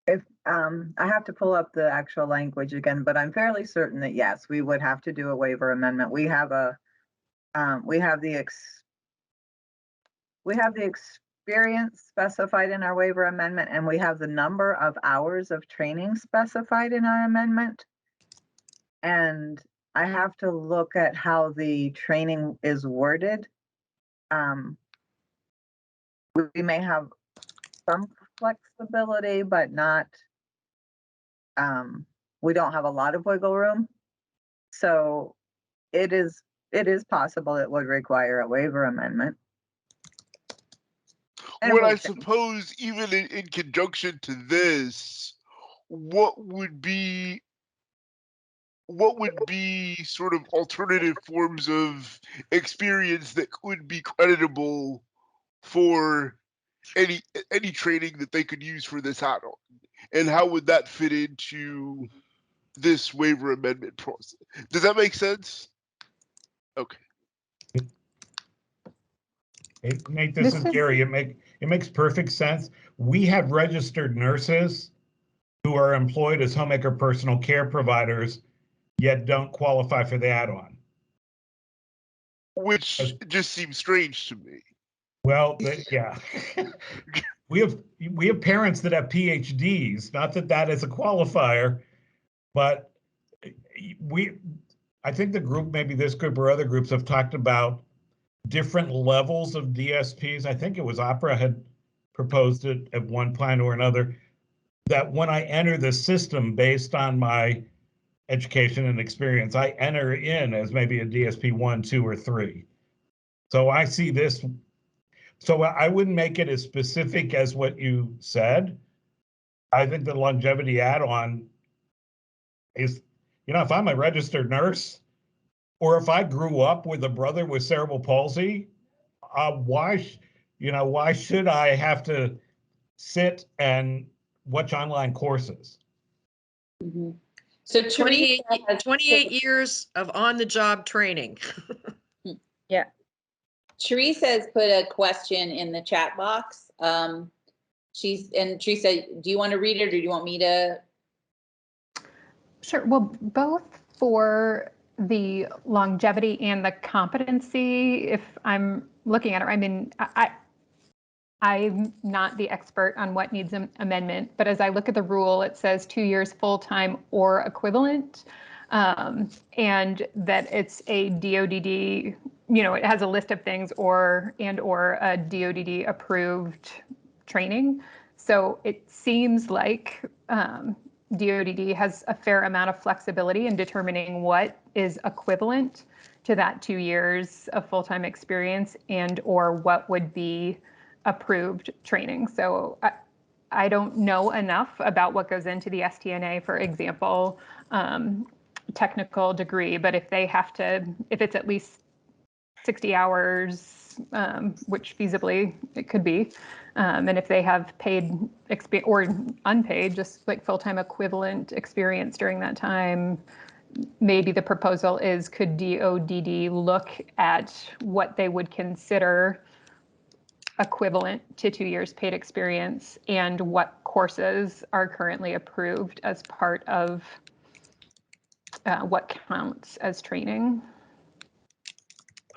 M: If I have to pull up the actual language again, but I'm fairly certain that yes, we would have to do a waiver amendment. We have the experience specified in our waiver amendment, and we have the number of hours of training specified in our amendment. And I have to look at how the training is worded. We may have some flexibility, but not, we don't have a lot of wiggle room. So it is possible it would require a waiver amendment. And
H: Well,
M: we'll
H: I
M: change.
H: suppose even in conjunction to this, what would be sort of alternative forms of experience that could be creditable for any training that they could use for this add-on, and how would that fit into this waiver amendment process? Does that make sense? Okay.
B: Hey, Nate, this is Gary. It makes perfect sense. We have registered nurses who are employed as homemaker personal care providers, yet don't qualify for the add-on.
H: Which just seems strange to me.
B: Well, yeah. we have parents that have PhDs, not that that is a qualifier, but I think the group, maybe this group or other groups, have talked about different levels of DSPs. I think it was Opera had proposed it at one point or another, that when I enter the system based on my education and experience, I enter in as maybe a DSP 1, 2, or 3. So I see this. So I wouldn't make it as specific as what you said. I think the longevity add-on is, if I'm a registered nurse, or if I grew up with a brother with cerebral palsy, why should I have to sit and watch online courses?
A: Mm-hmm. So
J: 28 years of on-the-job training.
M: Yeah.
A: Teresa has put a question in the chat box. Teresa, do you want to read it or do you want me to?
E: Sure. Well, both for the longevity and the competency, if I'm looking at it, I mean, I'm not the expert on what needs an amendment, but as I look at the rule, it says 2 years full-time or equivalent, and that it's a DODD, it has a list of things or a DODD approved training. So it seems like DODD has a fair amount of flexibility in determining what is equivalent to that 2 years of full-time experience and or what would be approved training. So I don't know enough about what goes into the STNA, for example, technical degree, but if it's at least 60 hours, which feasibly it could be, and if they have paid or unpaid, just like full-time equivalent experience during that time, maybe the proposal is, could DODD look at what they would consider equivalent to 2 years paid experience and what courses are currently approved as part of what counts as training.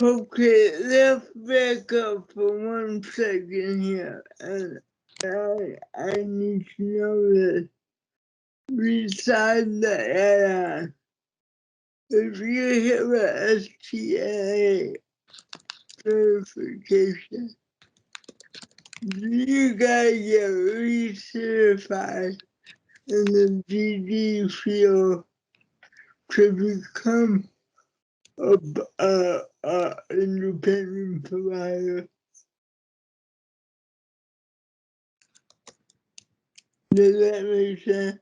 I: Okay, let's back up for 1 second here. And I need to know this. Besides the add-on, if you have a STA certification, do you guys get recertified in the DD field to become a independent provider? Does that make sense?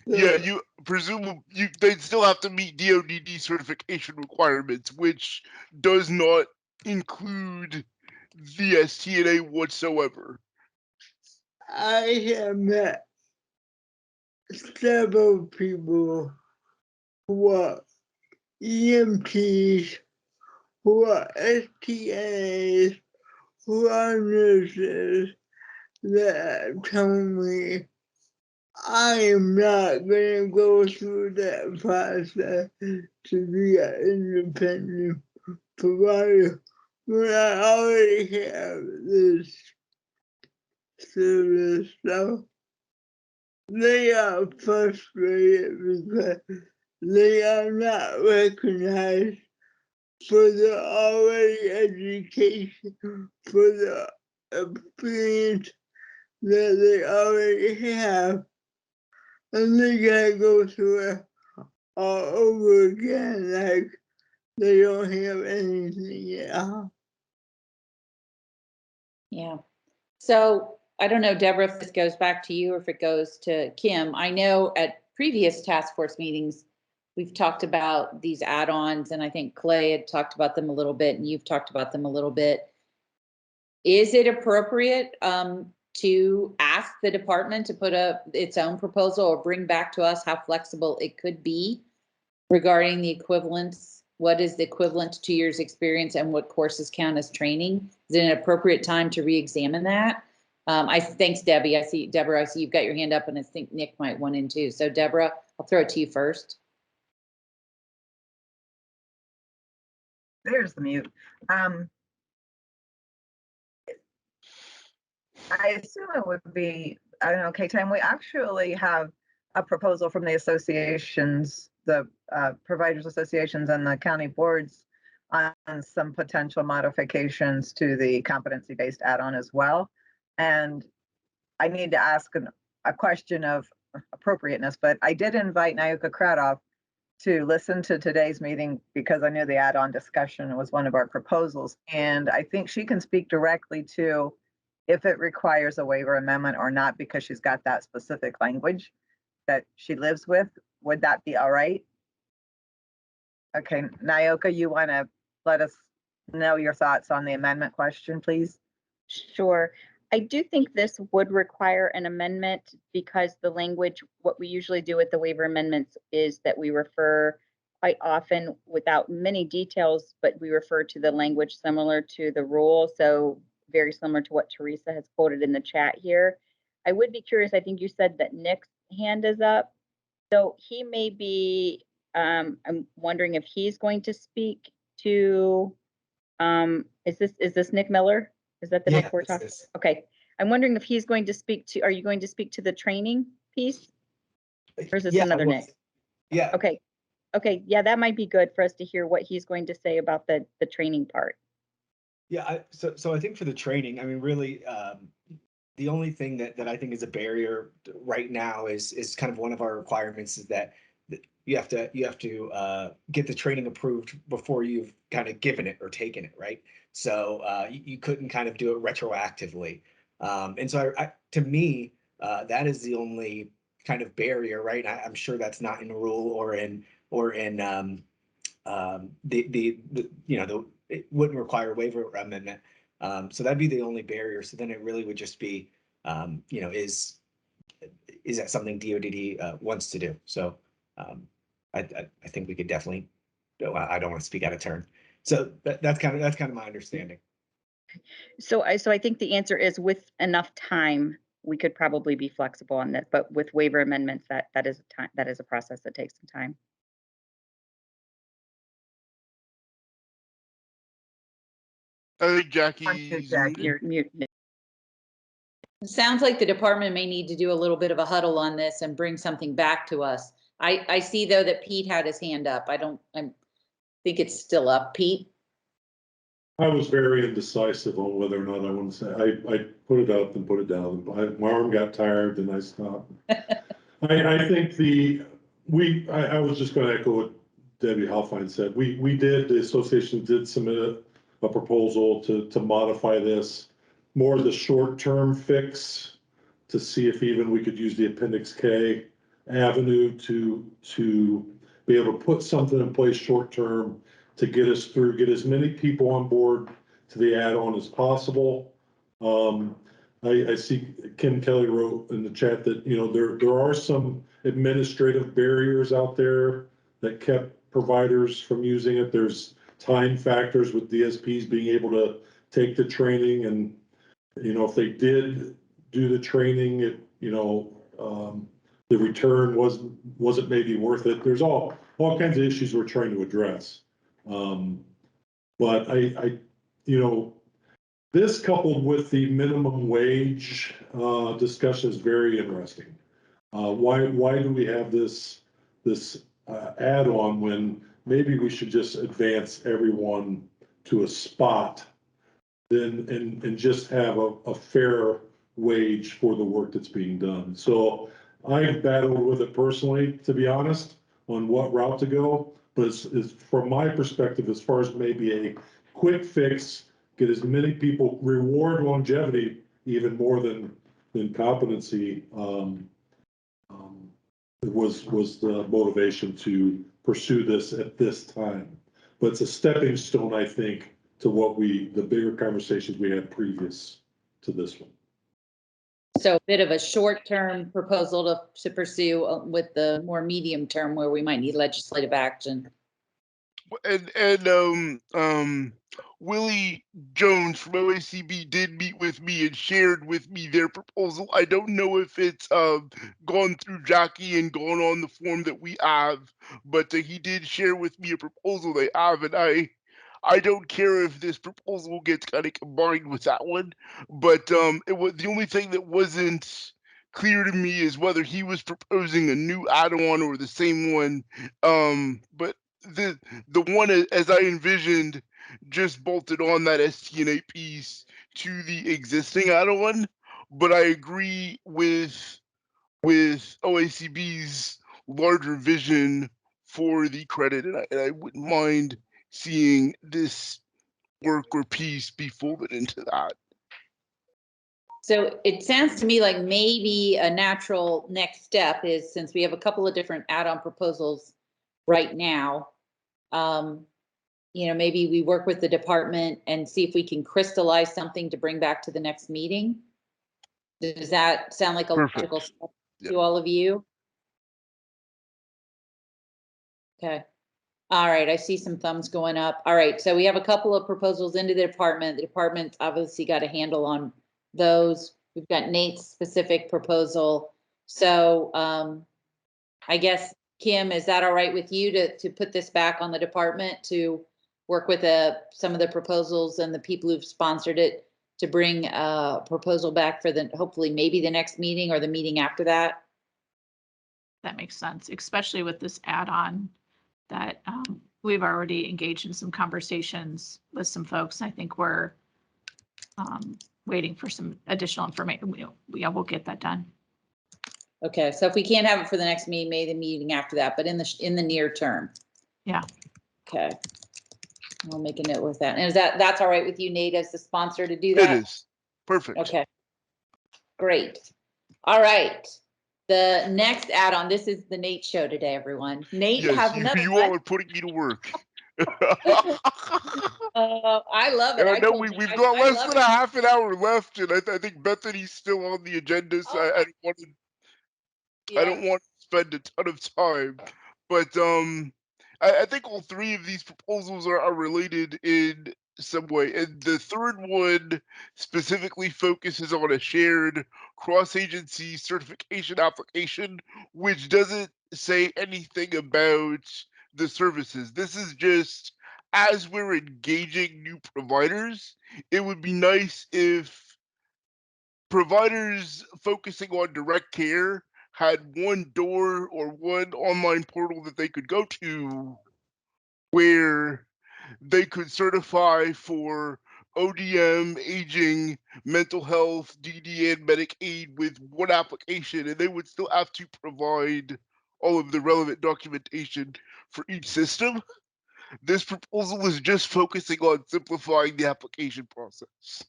H: Yeah,
I: So,
H: you they'd still have to meet DODD certification requirements, which does not include the STNA whatsoever.
I: I have met several people who are EMTs, who are STNAs, who are nurses that have told me I am not gonna go through that process to be an independent provider when I already have this service. So they are frustrated because they are not recognized for the already education, for the experience that they already have, and they gotta go through it all over again, like they don't have anything at all.
A: Yeah. So I don't know, Deborah, if this goes back to you or if it goes to Kim. I know at previous task force meetings, we've talked about these add-ons, and I think Clay had talked about them a little bit, and you've talked about them a little bit. Is it appropriate to ask the department to put up its own proposal or bring back to us how flexible it could be regarding the equivalence? What is the equivalent to 2 years experience and what courses count as training? Is it an appropriate time to re-examine that? Thanks, Debbie. Deborah, I see you've got your hand up, and I think Nick might want in too. So Deborah, I'll throw it to you first.
M: There's the mute. I assume it would be, I don't know, K-Time, we actually have a proposal from the associations, the providers associations and the county boards on some potential modifications to the competency-based add-on as well. And I need to ask a question of appropriateness, but I did invite Nayoka Kratoff to listen to today's meeting because I knew the add-on discussion was one of our proposals. And I think she can speak directly to if it requires a waiver amendment or not, because she's got that specific language that she lives with. Would that be all right? Okay, Nayoka, you want to let us know your thoughts on the amendment question, please?
N: Sure. I do think this would require an amendment because the language, what we usually do with the waiver amendments is that we refer quite often without many details, but we refer to the language similar to the rule. So very similar to what Teresa has quoted in the chat here. I would be curious, I think you said that Nick's hand is up. So he may be, I'm wondering if he's going to speak to, is this Nick Miller? Is that the Nick we're talking? Okay. I'm wondering if he's going to speak to, are you going to speak to the training piece? Or is this another Nick?
O: Yeah.
N: Okay. Okay. Yeah, that might be good for us to hear what he's going to say about the training part.
O: Yeah. So I think for the training, I mean, really, the only thing that I think is a barrier right now is kind of one of our requirements is that you have to get the training approved before you've kind of given it or taken it, right? So you couldn't kind of do it retroactively. And so to me, that is the only kind of barrier, right? I'm sure that's not in the rule or in it wouldn't require a waiver amendment. So that'd be the only barrier. So then it really would just be, is that something DODD wants to do? So I think we could definitely. I don't want to speak out of turn. So that's kind of my understanding.
N: So I think the answer is with enough time, we could probably be flexible on this, but with waiver amendments, that is a process that takes some time.
H: I think Jackie.
N: You're muted.
A: It sounds like the department may need to do a little bit of a huddle on this and bring something back to us. I see though that Pete had his hand up. I think it's still up. Pete?
G: I was very indecisive on whether or not I want to say, I put it up and put it down. My arm got tired and I stopped. I think I was just going to echo what Debbie Halfine said. The association did submit a proposal to modify this, more the short-term fix to see if even we could use the Appendix K avenue to be able to put something in place short-term to get us through, get as many people on board to the add-on as possible. I see Kim Kelly wrote in the chat that, you know, there are some administrative barriers out there that kept providers from using it. There's time factors with DSPs being able to take the training, and, you know, if they did do the training, it, you know, the return wasn't maybe worth it. There's all kinds of issues we're trying to address. But I, you know, this coupled with the minimum wage discussion is very interesting. Why do we have this add-on when maybe we should just advance everyone to a spot then and just have a fair wage for the work that's being done. So I've battled with it personally, to be honest, on what route to go. But it's from my perspective, as far as maybe a quick fix, get as many people, reward longevity even more than competency, was the motivation to pursue this at this time. But it's a stepping stone, I think, to the bigger conversations we had previous to this one.
A: So a bit of a short-term proposal to pursue with the more medium term where we might need legislative action.
H: And Willie Jones from OACB did meet with me and shared with me their proposal. I don't know if it's gone through Jackie and gone on the form that we have, but he did share with me a proposal they have, and I don't care if this proposal gets kind of combined with that one, but it was the only thing that wasn't clear to me is whether he was proposing a new add-on or the same one. But the one as I envisioned just bolted on that STNA piece to the existing add-on, but I agree with OACB's larger vision for the credit, and I wouldn't mind seeing this work or piece be folded into that.
A: So it sounds to me like maybe a natural next step is, since we have a couple of different add-on proposals right now, you know, maybe we work with the department and see if we can crystallize something to bring back to the next meeting. Does that sound like a logical step to all of you? Okay. All right, I see some thumbs going up. All right, so we have a couple of proposals into the department. The department's obviously got a handle on those. We've got Nate's specific proposal. So I guess, Kim, is that all right with you to put this back on the department to work with some of the proposals and the people who've sponsored it to bring a proposal back for hopefully maybe the next meeting or the meeting after that?
D: That makes sense, especially with this add-on that we've already engaged in some conversations with some folks. I think we're waiting for some additional information. We'll get that done.
A: Okay, so if we can't have it for the next meeting, maybe the meeting after that, but in the near term.
D: Yeah.
A: Okay. I'll make a note with that. And that's all right with you, Nate, as the sponsor to do that?
H: It is. Perfect.
A: Okay. Great. All right. The next add-on, this is the Nate show today, everyone. Nate has another
H: you
A: one.
H: all are putting me to work.
A: I love it.
H: And I know we've got less than a half an hour left, and I think Bethany's still on the agenda, so I don't want to spend a ton of time. But I think all three of these proposals are related in some way. And the third one specifically focuses on a shared cross-agency certification application, which doesn't say anything about the services. This is just, as we're engaging new providers, it would be nice if providers focusing on direct care had one door or one online portal that they could go to where they could certify for ODM, aging, mental health, DD, and Medicaid with one application, and they would still have to provide all of the relevant documentation for each system. This proposal is just focusing on simplifying the application process.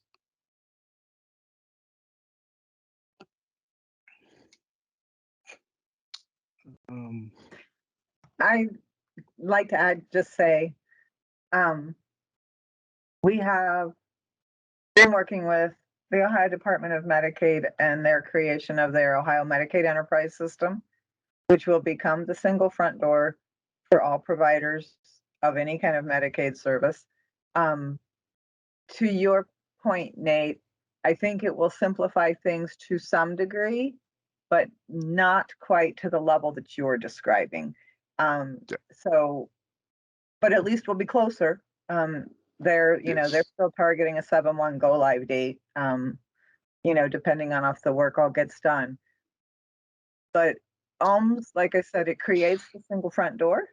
M: I'd like to just say, we have been working with the Ohio Department of Medicaid and their creation of their Ohio Medicaid Enterprise System, which will become the single front door for all providers of any kind of Medicaid service. To your point, Nate, I think it will simplify things to some degree, but not quite to the level that you're describing. So, but at least we'll be closer. They're still targeting a 7/1 go live date, depending on if the work all gets done. But like I said, it creates the single front door.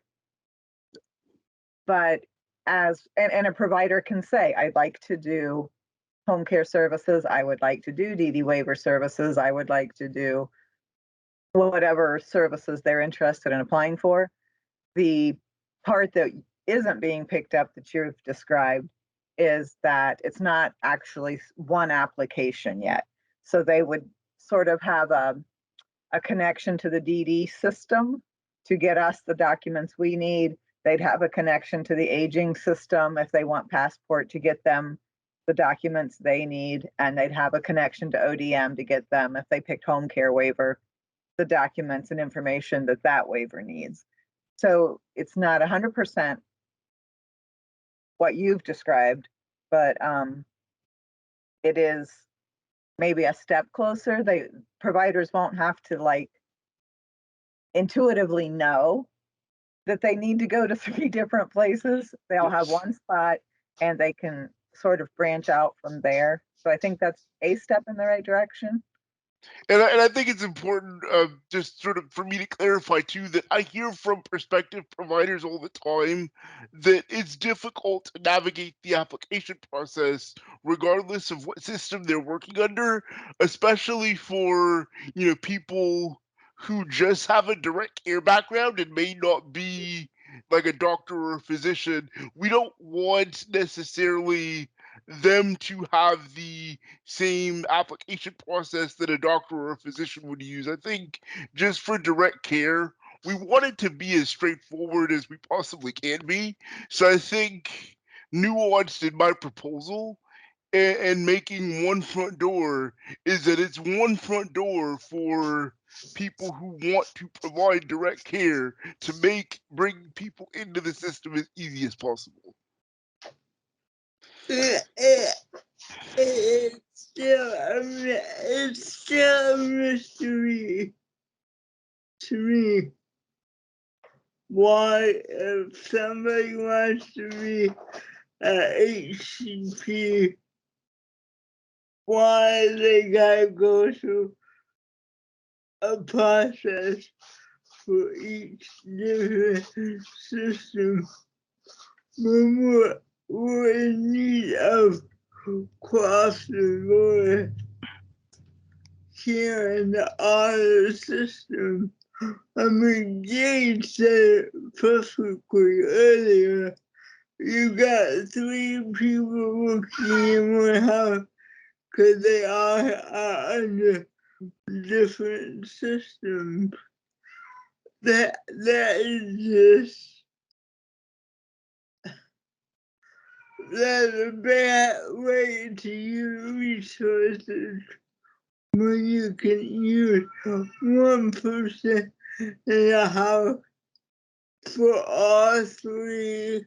M: But and a provider can say, I'd like to do home care services, I would like to do DD waiver services, I would like to do whatever services they're interested in applying for. The part that isn't being picked up that you've described is that it's not actually one application yet. So they would sort of have a connection to the DD system to get us the documents we need. They'd have a connection to the aging system if they want Passport to get them the documents they need, and they'd have a connection to ODM to get them, if they picked home care waiver, the documents and information that waiver needs. So it's not 100% what you've described, but it is maybe a step closer. Providers won't have to intuitively know that they need to go to 3 different places. They'll have one spot and they can sort of branch out from there. So I think that's a step in the right direction.
H: And I think it's important, just sort of for me to clarify too, that I hear from prospective providers all the time that it's difficult to navigate the application process regardless of what system they're working under, especially for, people who just have a direct care background and may not be like a doctor or a physician. We don't want necessarily them to have the same application process that a doctor or a physician would use. I think just for direct care, we want it to be as straightforward as we possibly can be. So I think nuanced in my proposal and making one front door is that it's one front door for people who want to provide direct care to bring people into the system as easy as possible.
I: It's still a mystery to me why, if somebody wants to be a HCP, why they gotta go through a process for each different system when we're in need of cross the board here in the honor system. I mean, Jane said it perfectly earlier. You got 3 people working in one house because they all are under different systems. That is just, that's a bad way to use resources when you can use one person in a house for all 3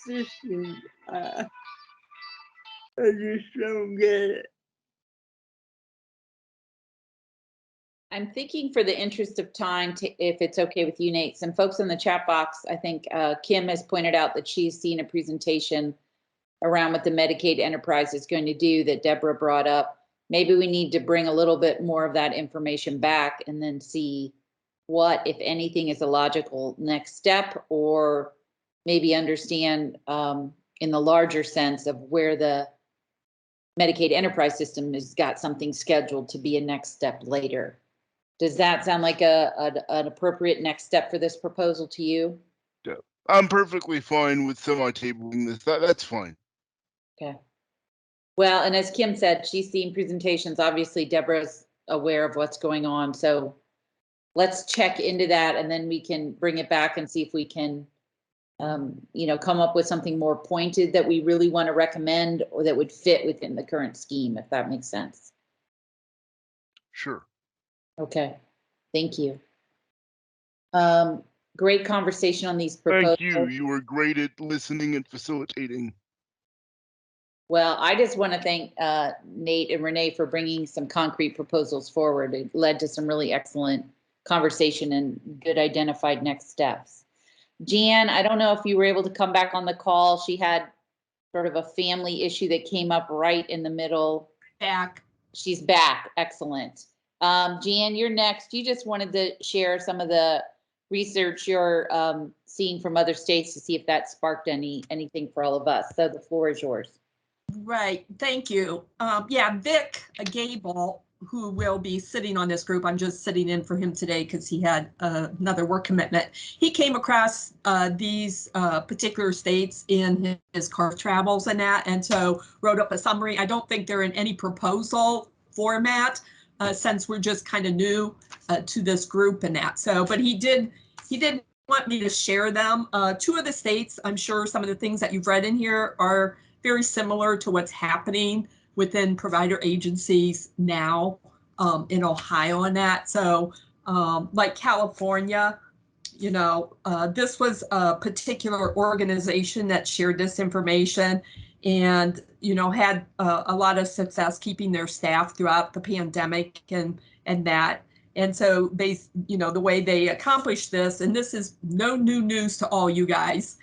I: systems. I just don't get it.
A: I'm thinking, for the interest of time, if it's okay with you, Nate, some folks in the chat box, I think Kim has pointed out that she's seen a presentation around what the Medicaid Enterprise is going to do that Deborah brought up. Maybe we need to bring a little bit more of that information back and then see what, if anything, is a logical next step, or maybe understand in the larger sense of where the Medicaid Enterprise System has got something scheduled to be a next step later. Does that sound like an appropriate next step for this proposal to you?
H: Yeah, I'm perfectly fine with semi-tabling this. That's fine.
A: Okay. Well, and as Kim said, she's seen presentations. Obviously, Deborah's aware of what's going on. So let's check into that, and then we can bring it back and see if we can, come up with something more pointed that we really want to recommend or that would fit within the current scheme, if that makes sense.
H: Sure.
A: Okay, thank you. Great conversation on these
H: Thank
A: proposals.
H: you. You were great at listening and facilitating.
A: Well, I just want to thank Nate and Renee for bringing some concrete proposals forward. It led to some really excellent conversation and good identified next steps. Jan, I don't know if you were able to come back on the call. She had sort of a family issue that came up right in the middle.
C: Back.
A: She's back. Excellent. Jan, you're next. You just wanted to share some of the research you're seeing from other states to see if that sparked anything for all of us. So the floor is yours.
C: Right. Thank you. Yeah, Vic Gable, who will be sitting on this group, I'm just sitting in for him today because he had another work commitment. He came across these particular states in his car travels and that, and so wrote up a summary. I don't think they're in any proposal format since we're just kind of new to this group and that. So, but he did want me to share them. Two of the states, I'm sure some of the things that you've read in here are very similar to what's happening within provider agencies now in Ohio and that. So like California, this was a particular organization that shared this information and, had a lot of success keeping their staff throughout the pandemic and that. And so they, the way they accomplished this, and this is no new news to all you guys,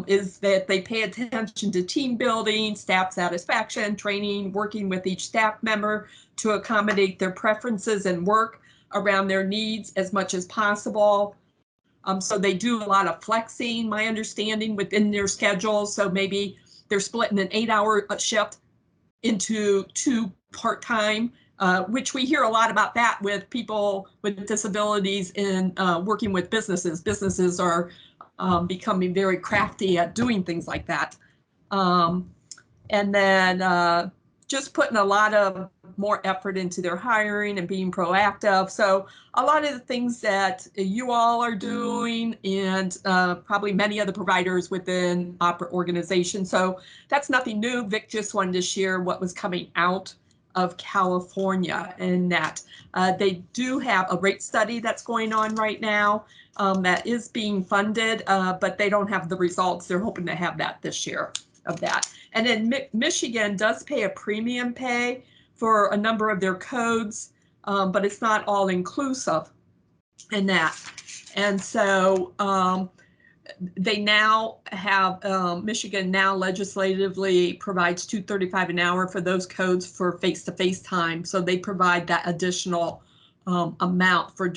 C: is that they pay attention to team building, staff satisfaction, training, working with each staff member to accommodate their preferences and work around their needs as much as possible. So they do a lot of flexing, my understanding, within their schedules. So maybe they're splitting an 8-hour shift into 2 part-time, which we hear a lot about that with people with disabilities in working with businesses. Businesses are becoming very crafty at doing things like that. And then just putting a lot of more effort into their hiring and being proactive. So a lot of the things that you all are doing and probably many other providers within opera organizations. So that's nothing new. Vic just wanted to share what was coming out of California and that they do have a rate study that's going on right now that is being funded, but they don't have the results. They're hoping to have that this year of that. And then Michigan does pay a premium pay for a number of their codes, but it's not all inclusive in that. And so they now have, Michigan now legislatively provides $2.35 an hour for those codes for face-to-face time. So they provide that additional amount for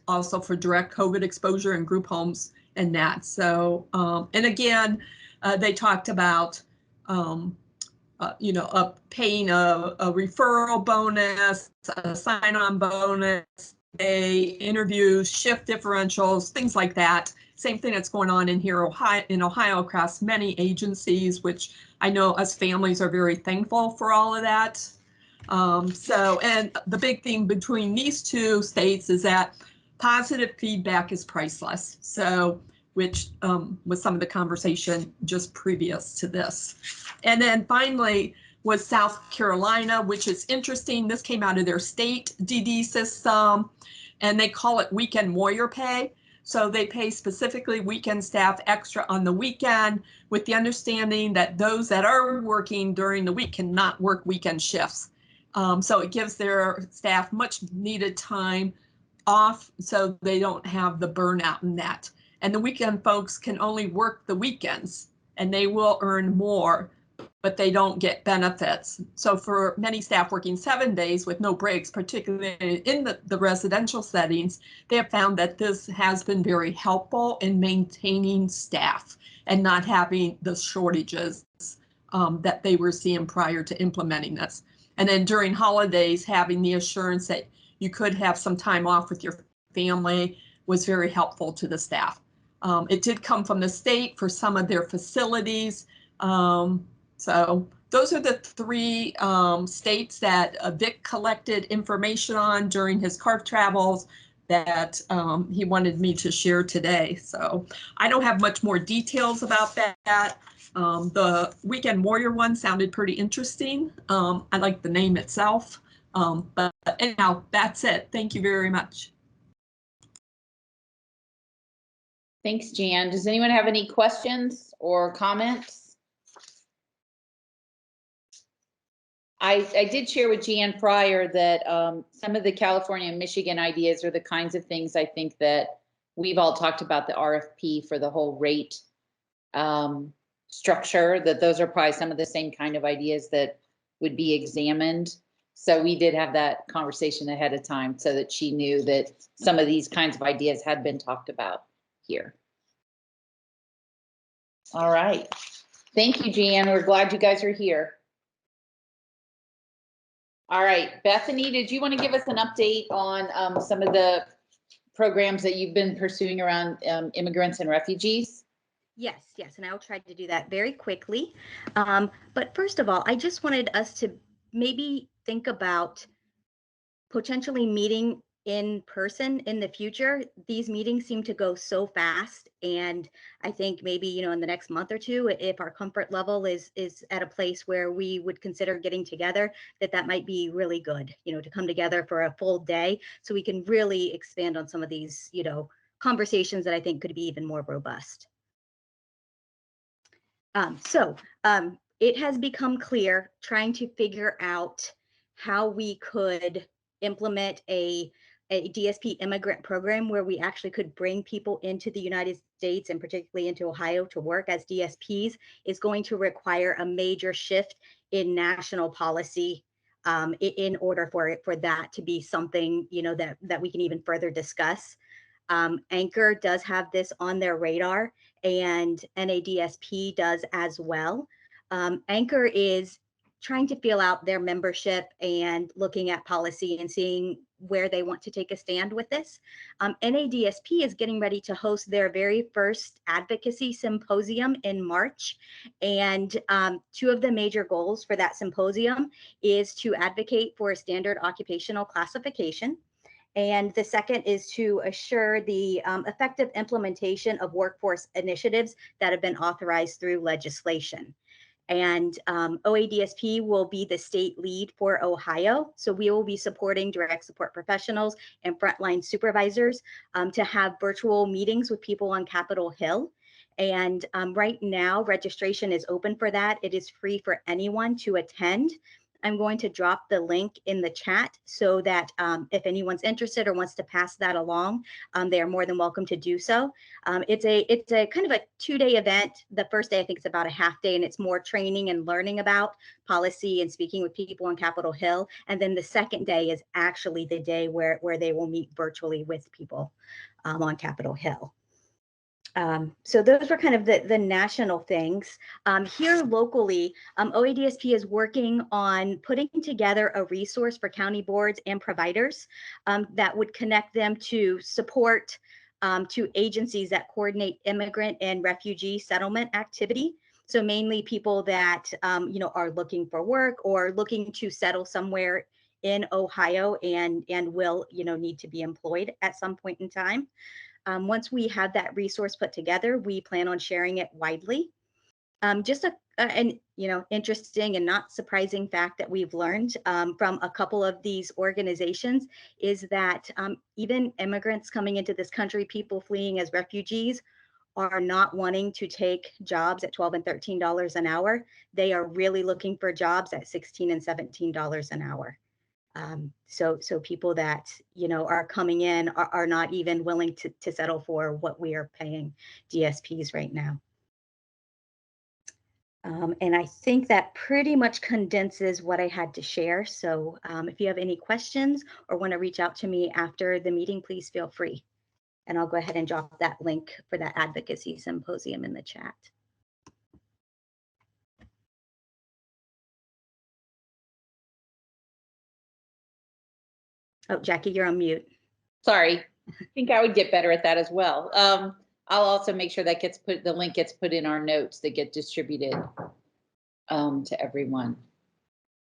C: also for direct COVID exposure in group homes and that. So, and again, they talked about, paying a referral bonus, a sign-on bonus, interviews, shift differentials, things like that. Same thing that's going on in Ohio across many agencies, which I know us families are very thankful for all of that. And the big thing between these two states is that positive feedback is priceless. So, which was some of the conversation just previous to this. And then finally was South Carolina, which is interesting. This came out of their state DD system, and they call it weekend warrior pay. So they pay specifically weekend staff extra on the weekend with the understanding that those that are working during the week cannot work weekend shifts. So it gives their staff much needed time off so they don't have the burnout in that. And the weekend folks can only work the weekends and they will earn more, but they don't get benefits. So for many staff working 7 days with no breaks, particularly in the residential settings, they have found that this has been very helpful in maintaining staff and not having the shortages that they were seeing prior to implementing this. And then during holidays, having the assurance that you could have some time off with your family was very helpful to the staff. It did come from the state for some of their facilities. So those are the 3 states that Vic collected information on during his CARF travels. that he wanted me to share today. So I don't have much more details about that. The Weekend Warrior one sounded pretty interesting. I like the name itself. But anyhow, that's it. Thank you very much.
A: Thanks, Jan. Does anyone have any questions or comments? I did share with Jan prior that some of the California and Michigan ideas are the kinds of things I think that we've all talked about, the RFP for the whole rate structure, that those are probably some of the same kind of ideas that would be examined. So we did have that conversation ahead of time so that she knew that some of these kinds of ideas had been talked about here. All right. Thank you, Jan. We're glad you guys are here. All right, Bethany, did you want to give us an update on some of the programs that you've been pursuing around immigrants and refugees?
P: Yes, and I'll try to do that very quickly. But first of all, I just wanted us to maybe think about potentially meeting in person in the future. These meetings seem to go so fast, and I think maybe, in the next month or two, if our comfort level is at a place where we would consider getting together, that might be really good, to come together for a full day so we can really expand on some of these, conversations that I think could be even more robust. It has become clear trying to figure out how we could implement a DSP immigrant program where we actually could bring people into the United States and particularly into Ohio to work as DSPs is going to require a major shift in national policy in order for that to be something, that we can even further discuss. Anchor does have this on their radar, and NADSP does as well. Anchor is trying to feel out their membership and looking at policy and seeing where they want to take a stand with this. NADSP is getting ready to host their very first advocacy symposium in March. And two of the major goals for that symposium is to advocate for a standard occupational classification. And the second is to assure the effective implementation of workforce initiatives that have been authorized through legislation. And OADSP will be the state lead for Ohio. So we will be supporting direct support professionals and frontline supervisors to have virtual meetings with people on Capitol Hill. And right now, registration is open for that. It is free for anyone to attend. I'm going to drop the link in the chat so that if anyone's interested or wants to pass that along, they are more than welcome to do so. It's a kind of a 2-day event. The first day, I think it's about a half day, and it's more training and learning about policy and speaking with people on Capitol Hill. And then the second day is actually the day where they will meet virtually with people on Capitol Hill. So those were kind of the national things. Here locally, OADSP is working on putting together a resource for county boards and providers that would connect them to support to agencies that coordinate immigrant and refugee settlement activity. So mainly people that are looking for work or looking to settle somewhere in Ohio and will need to be employed at some point in time. Once we have that resource put together, we plan on sharing it widely. Just an interesting and not surprising fact that we've learned from a couple of these organizations is that even immigrants coming into this country, people fleeing as refugees, are not wanting to take jobs at $12 and $13 an hour. They are really looking for jobs at $16 and $17 an hour. So people that, are coming in are not even willing to settle for what we are paying DSPs right now. And I think that pretty much condenses what I had to share. So if you have any questions or want to reach out to me after the meeting, please feel free. And I'll go ahead and drop that link for that advocacy symposium in the chat. Oh, Jackie, you're on mute.
A: Sorry, I think I would get better at that as well. I'll also make sure that the link gets put in our notes that get distributed to everyone.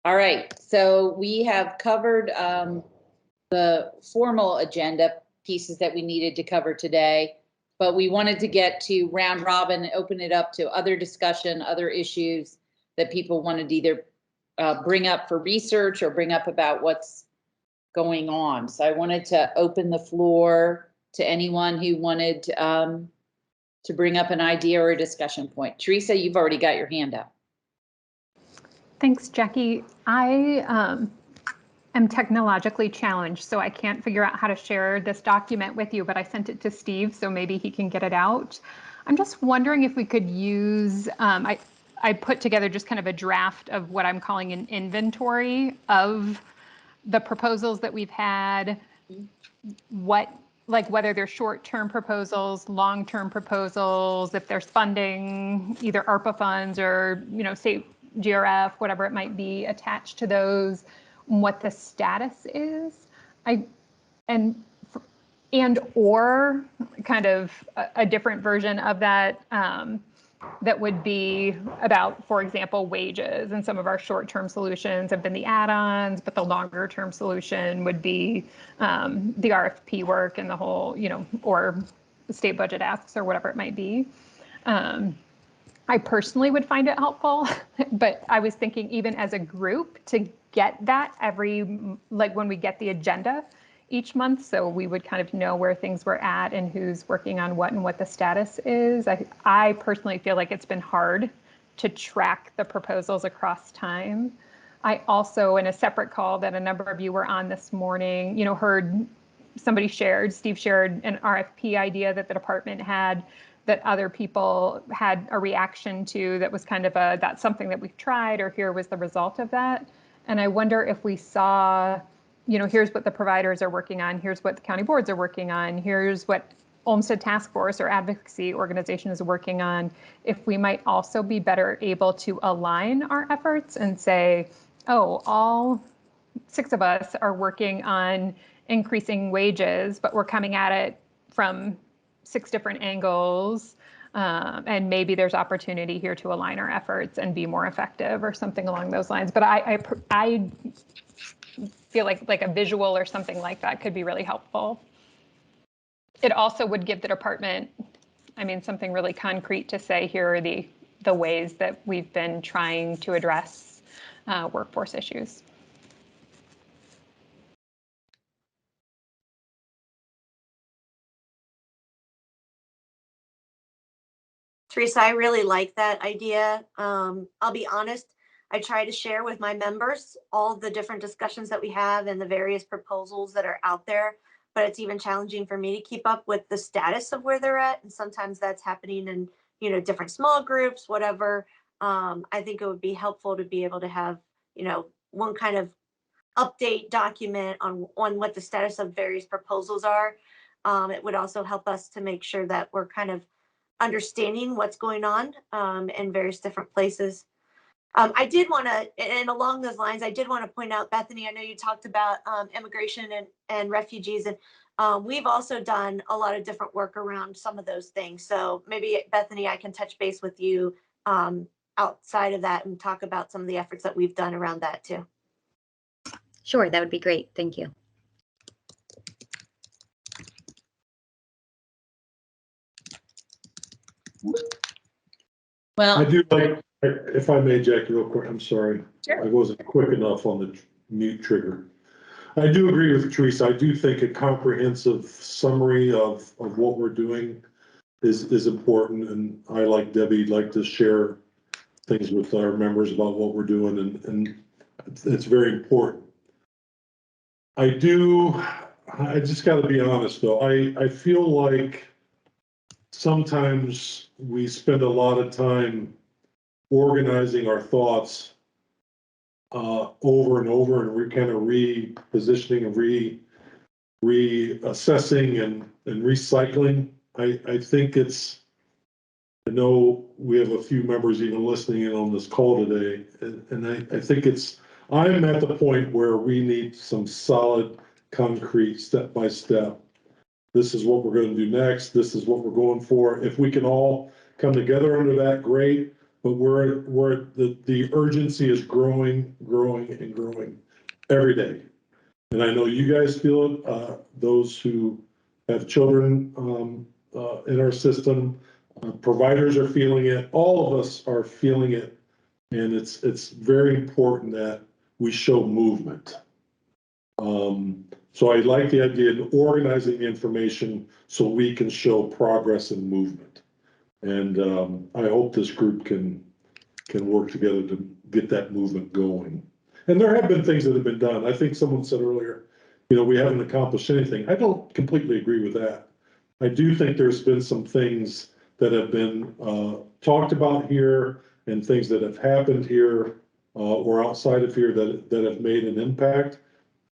A: All right, so we have covered the formal agenda pieces that we needed to cover today, but we wanted to get to round robin and open it up to other discussion, other issues that people wanted to either bring up for research or bring up about what's going on. So I wanted to open the floor to anyone who wanted to bring up an idea or a discussion point. Teresa, you've already got your hand up.
E: Thanks, Jackie. I am technologically challenged, so I can't figure out how to share this document with you, but I sent it to Steve, so maybe he can get it out. I'm just wondering if we could use, I put together just kind of a draft of what I'm calling an inventory of the proposals that we've had, whether they're short-term proposals, long-term proposals, if there's funding, either ARPA funds or, state GRF, whatever it might be attached to those, what the status is, or kind of a different version of that that would be about, for example, wages. And some of our short-term solutions have been the add-ons, but the longer-term solution would be the RFP work and the whole, or the state budget asks or whatever it might be. I personally would find it helpful, but I was thinking even as a group to get that when we get the agenda each month, so we would kind of know where things were at and who's working on what and what the status is. I personally feel like it's been hard to track the proposals across time. I also, in a separate call that a number of you were on this morning, heard Steve shared an RFP idea that the department had that other people had a reaction to that was kind of that's something that we've tried, or here was the result of that. And I wonder if we saw, here's what the providers are working on, here's what the county boards are working on, here's what Olmsted Task Force or advocacy organization is working on, if we might also be better able to align our efforts and say, oh, all 6 of us are working on increasing wages, but we're coming at it from 6 different angles, and maybe there's opportunity here to align our efforts and be more effective or something along those lines. But I feel like a visual or something like that could be really helpful. It also would give the department, something really concrete to say, here are the ways that we've been trying to address workforce issues.
F: Teresa, I really like that idea. I'll be honest, I try to share with my members all the different discussions that we have and the various proposals that are out there, but it's even challenging for me to keep up with the status of where they're at. And sometimes that's happening in, different small groups, whatever. I think it would be helpful to be able to have, one kind of update document on what the status of various proposals are. It would also help us to make sure that we're kind of understanding what's going on in various different places. I did want to, and along those lines, I did want to point out, Bethany, I know you talked about immigration and refugees, and we've also done a lot of different work around some of those things. So maybe, Bethany, I can touch base with you outside of that and talk about some of the efforts that we've done around that too.
P: Sure, that would be great. Thank you.
A: Well,
G: I do like, if I may, Jackie, real quick, I'm sorry.
A: Sure.
G: I wasn't quick enough on the mute trigger. I do agree with Teresa. I do think a comprehensive summary of what we're doing is important. And I, like Debbie, like to share things with our members about what we're doing, and it's very important. I just gotta be honest though. I feel like sometimes we spend a lot of time organizing our thoughts over and over, and we're kind of repositioning and reassessing and recycling. I think I know we have a few members even listening in on this call today, and I think I'm at the point where we need some solid, concrete, step by step. This is what we're going to do next. This is what we're going for. If we can all come together under that, great. But the urgency is growing and growing every day. And I know you guys feel it, those who have children in our system. Providers are feeling it. All of us are feeling it. And it's very important that we show movement. So I like the idea of organizing the information so we can show progress and movement. And I hope this group can work together to get that movement going. And there have been things that have been done. I think someone said earlier, you know, we haven't accomplished anything. I don't completely agree with that. I do think there's been some things that have been talked about here and things that have happened here or outside of here that have made an impact.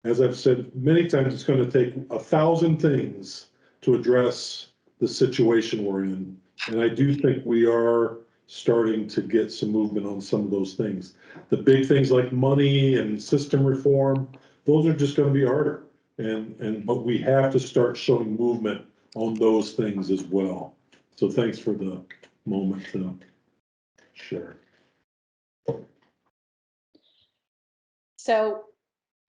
G: As I've said many times, it's going to take 1,000 things to address the situation we're in. And I do think we are starting to get some movement on some of those things. The big things like money and system reform, those are just going to be harder. But we have to start showing movement on those things as well. So thanks for the moment to share.
A: So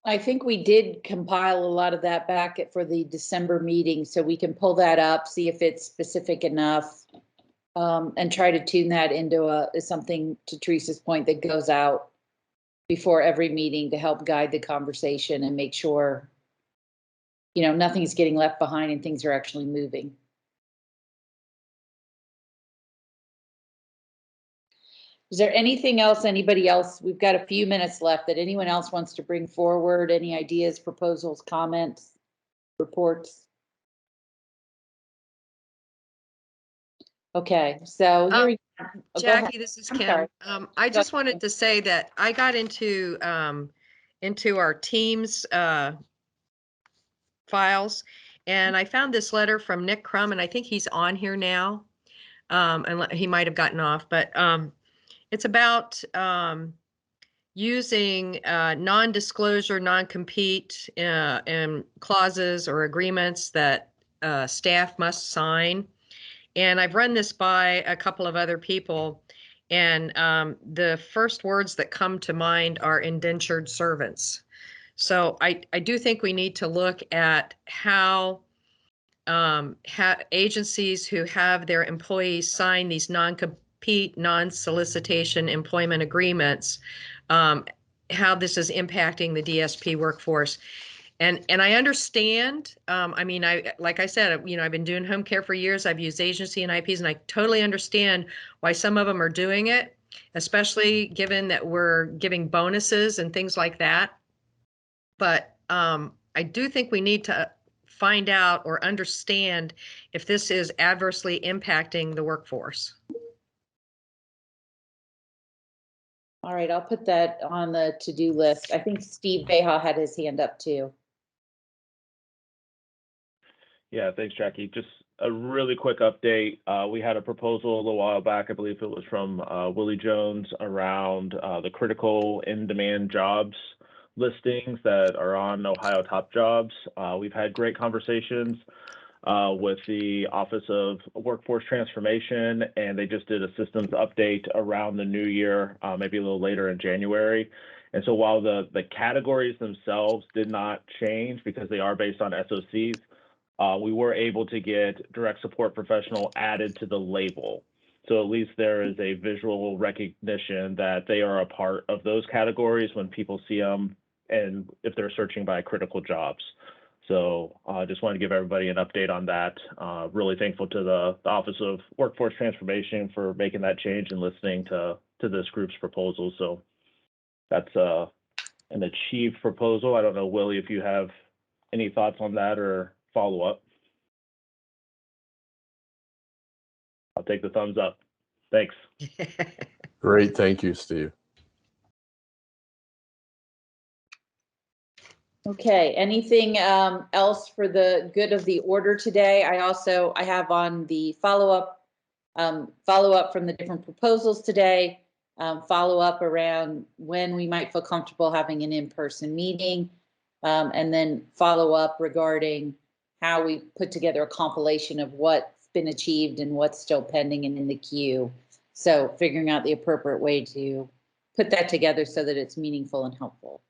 A: I think we did compile a lot of that back for the December meeting, so we can pull that up, see if it's specific enough, and try to tune that into something, to Teresa's point, that goes out before every meeting to help guide the conversation and make sure, you know, nothing's getting left behind and things are actually moving. Is there anything else, anybody else? We've got a few minutes left that anyone else wants to bring forward. Any ideas, proposals, comments, reports? Okay, so here we go.
J: Jackie, this is
A: I'm
J: Kim.
A: sorry.
J: I just wanted to say that I got into our Teams files, and I found this letter from Nick Crum, and I think he's on here now, and he might have gotten off, but it's about using non-disclosure, non-compete and clauses or agreements that staff must sign. And I've run this by a couple of other people, and the first words that come to mind are indentured servants. So I do think we need to look at how agencies who have their employees sign these non-compete, non-solicitation employment agreements, how this is impacting the DSP workforce. And I understand, I mean, like I said, you know, I've been doing home care for years. I've used agency and IPs, and I totally understand why some of them are doing it, especially given that we're giving bonuses and things like that. But I do think we need to find out or understand if this is adversely impacting the workforce.
A: All right, I'll put that on the to-do list. I think Steve Beha had his hand up too.
Q: Yeah, thanks, Jackie. Just a really quick update. We had a proposal a little while back, I believe it was from Willie Jones, around the critical in-demand jobs listings that are on Ohio Top Jobs. We've had great conversations with the Office of Workforce Transformation, and they just did a systems update around the new year, maybe a little later in January. And so while the categories themselves did not change because they are based on SOCs, we were able to get direct support professional added to the label. So at least there is a visual recognition that they are a part of those categories when people see them and if they're searching by critical jobs. So I just wanted to give everybody an update on that. Really thankful to the Office of Workforce Transformation for making that change and listening to this group's proposal. So that's an achieved proposal. I don't know, Willie, if you have any thoughts on that or follow up. I'll take the thumbs up. Thanks.
R: Great. Thank you, Steve.
A: Okay, anything else for the good of the order today? I have on the follow-up from the different proposals today, follow-up around when we might feel comfortable having an in-person meeting, and then follow-up regarding how we put together a compilation of what's been achieved and what's still pending and in the queue. So figuring out the appropriate way to put that together so that it's meaningful and helpful.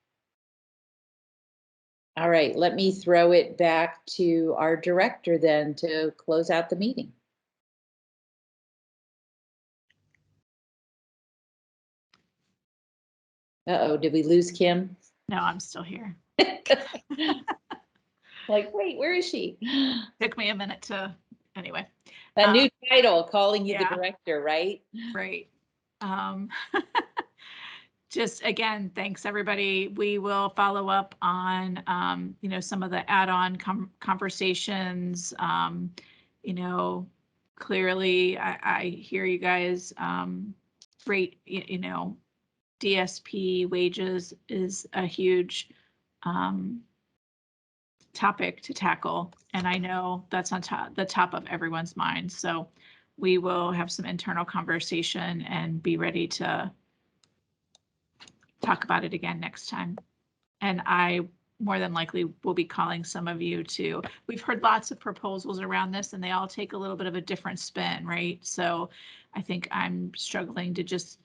A: All right, let me throw it back to our director then to close out the meeting. Uh-oh, did we lose Kim?
D: No, I'm still here.
A: Like, wait, where is she?
D: Took me a minute to, anyway.
A: A new title, calling you the
D: yeah.
A: director, right?
D: Right. Just again, thanks everybody. We will follow up on, you know, some of the add-on conversations. You know, clearly I hear you guys, rate, you know, DSP wages is a huge topic to tackle. And I know that's on the top of everyone's mind. So we will have some internal conversation and be ready to talk about it again next time. And I more than likely will be calling some of you to, we've heard lots of proposals around this and they all take a little bit of a different spin, right? So I think I'm struggling to just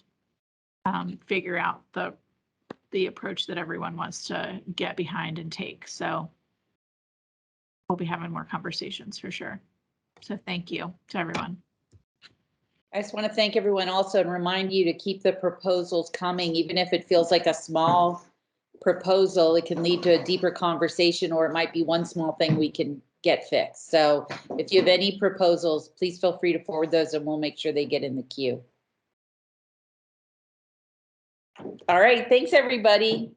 D: figure out the approach that everyone wants to get behind and take. So we'll be having more conversations for sure. So thank you to everyone.
A: I just want to thank everyone also and remind you to keep the proposals coming, even if it feels like a small proposal, it can lead to a deeper conversation, or it might be one small thing we can get fixed. So if you have any proposals, please feel free to forward those and we'll make sure they get in the queue. All right, thanks everybody.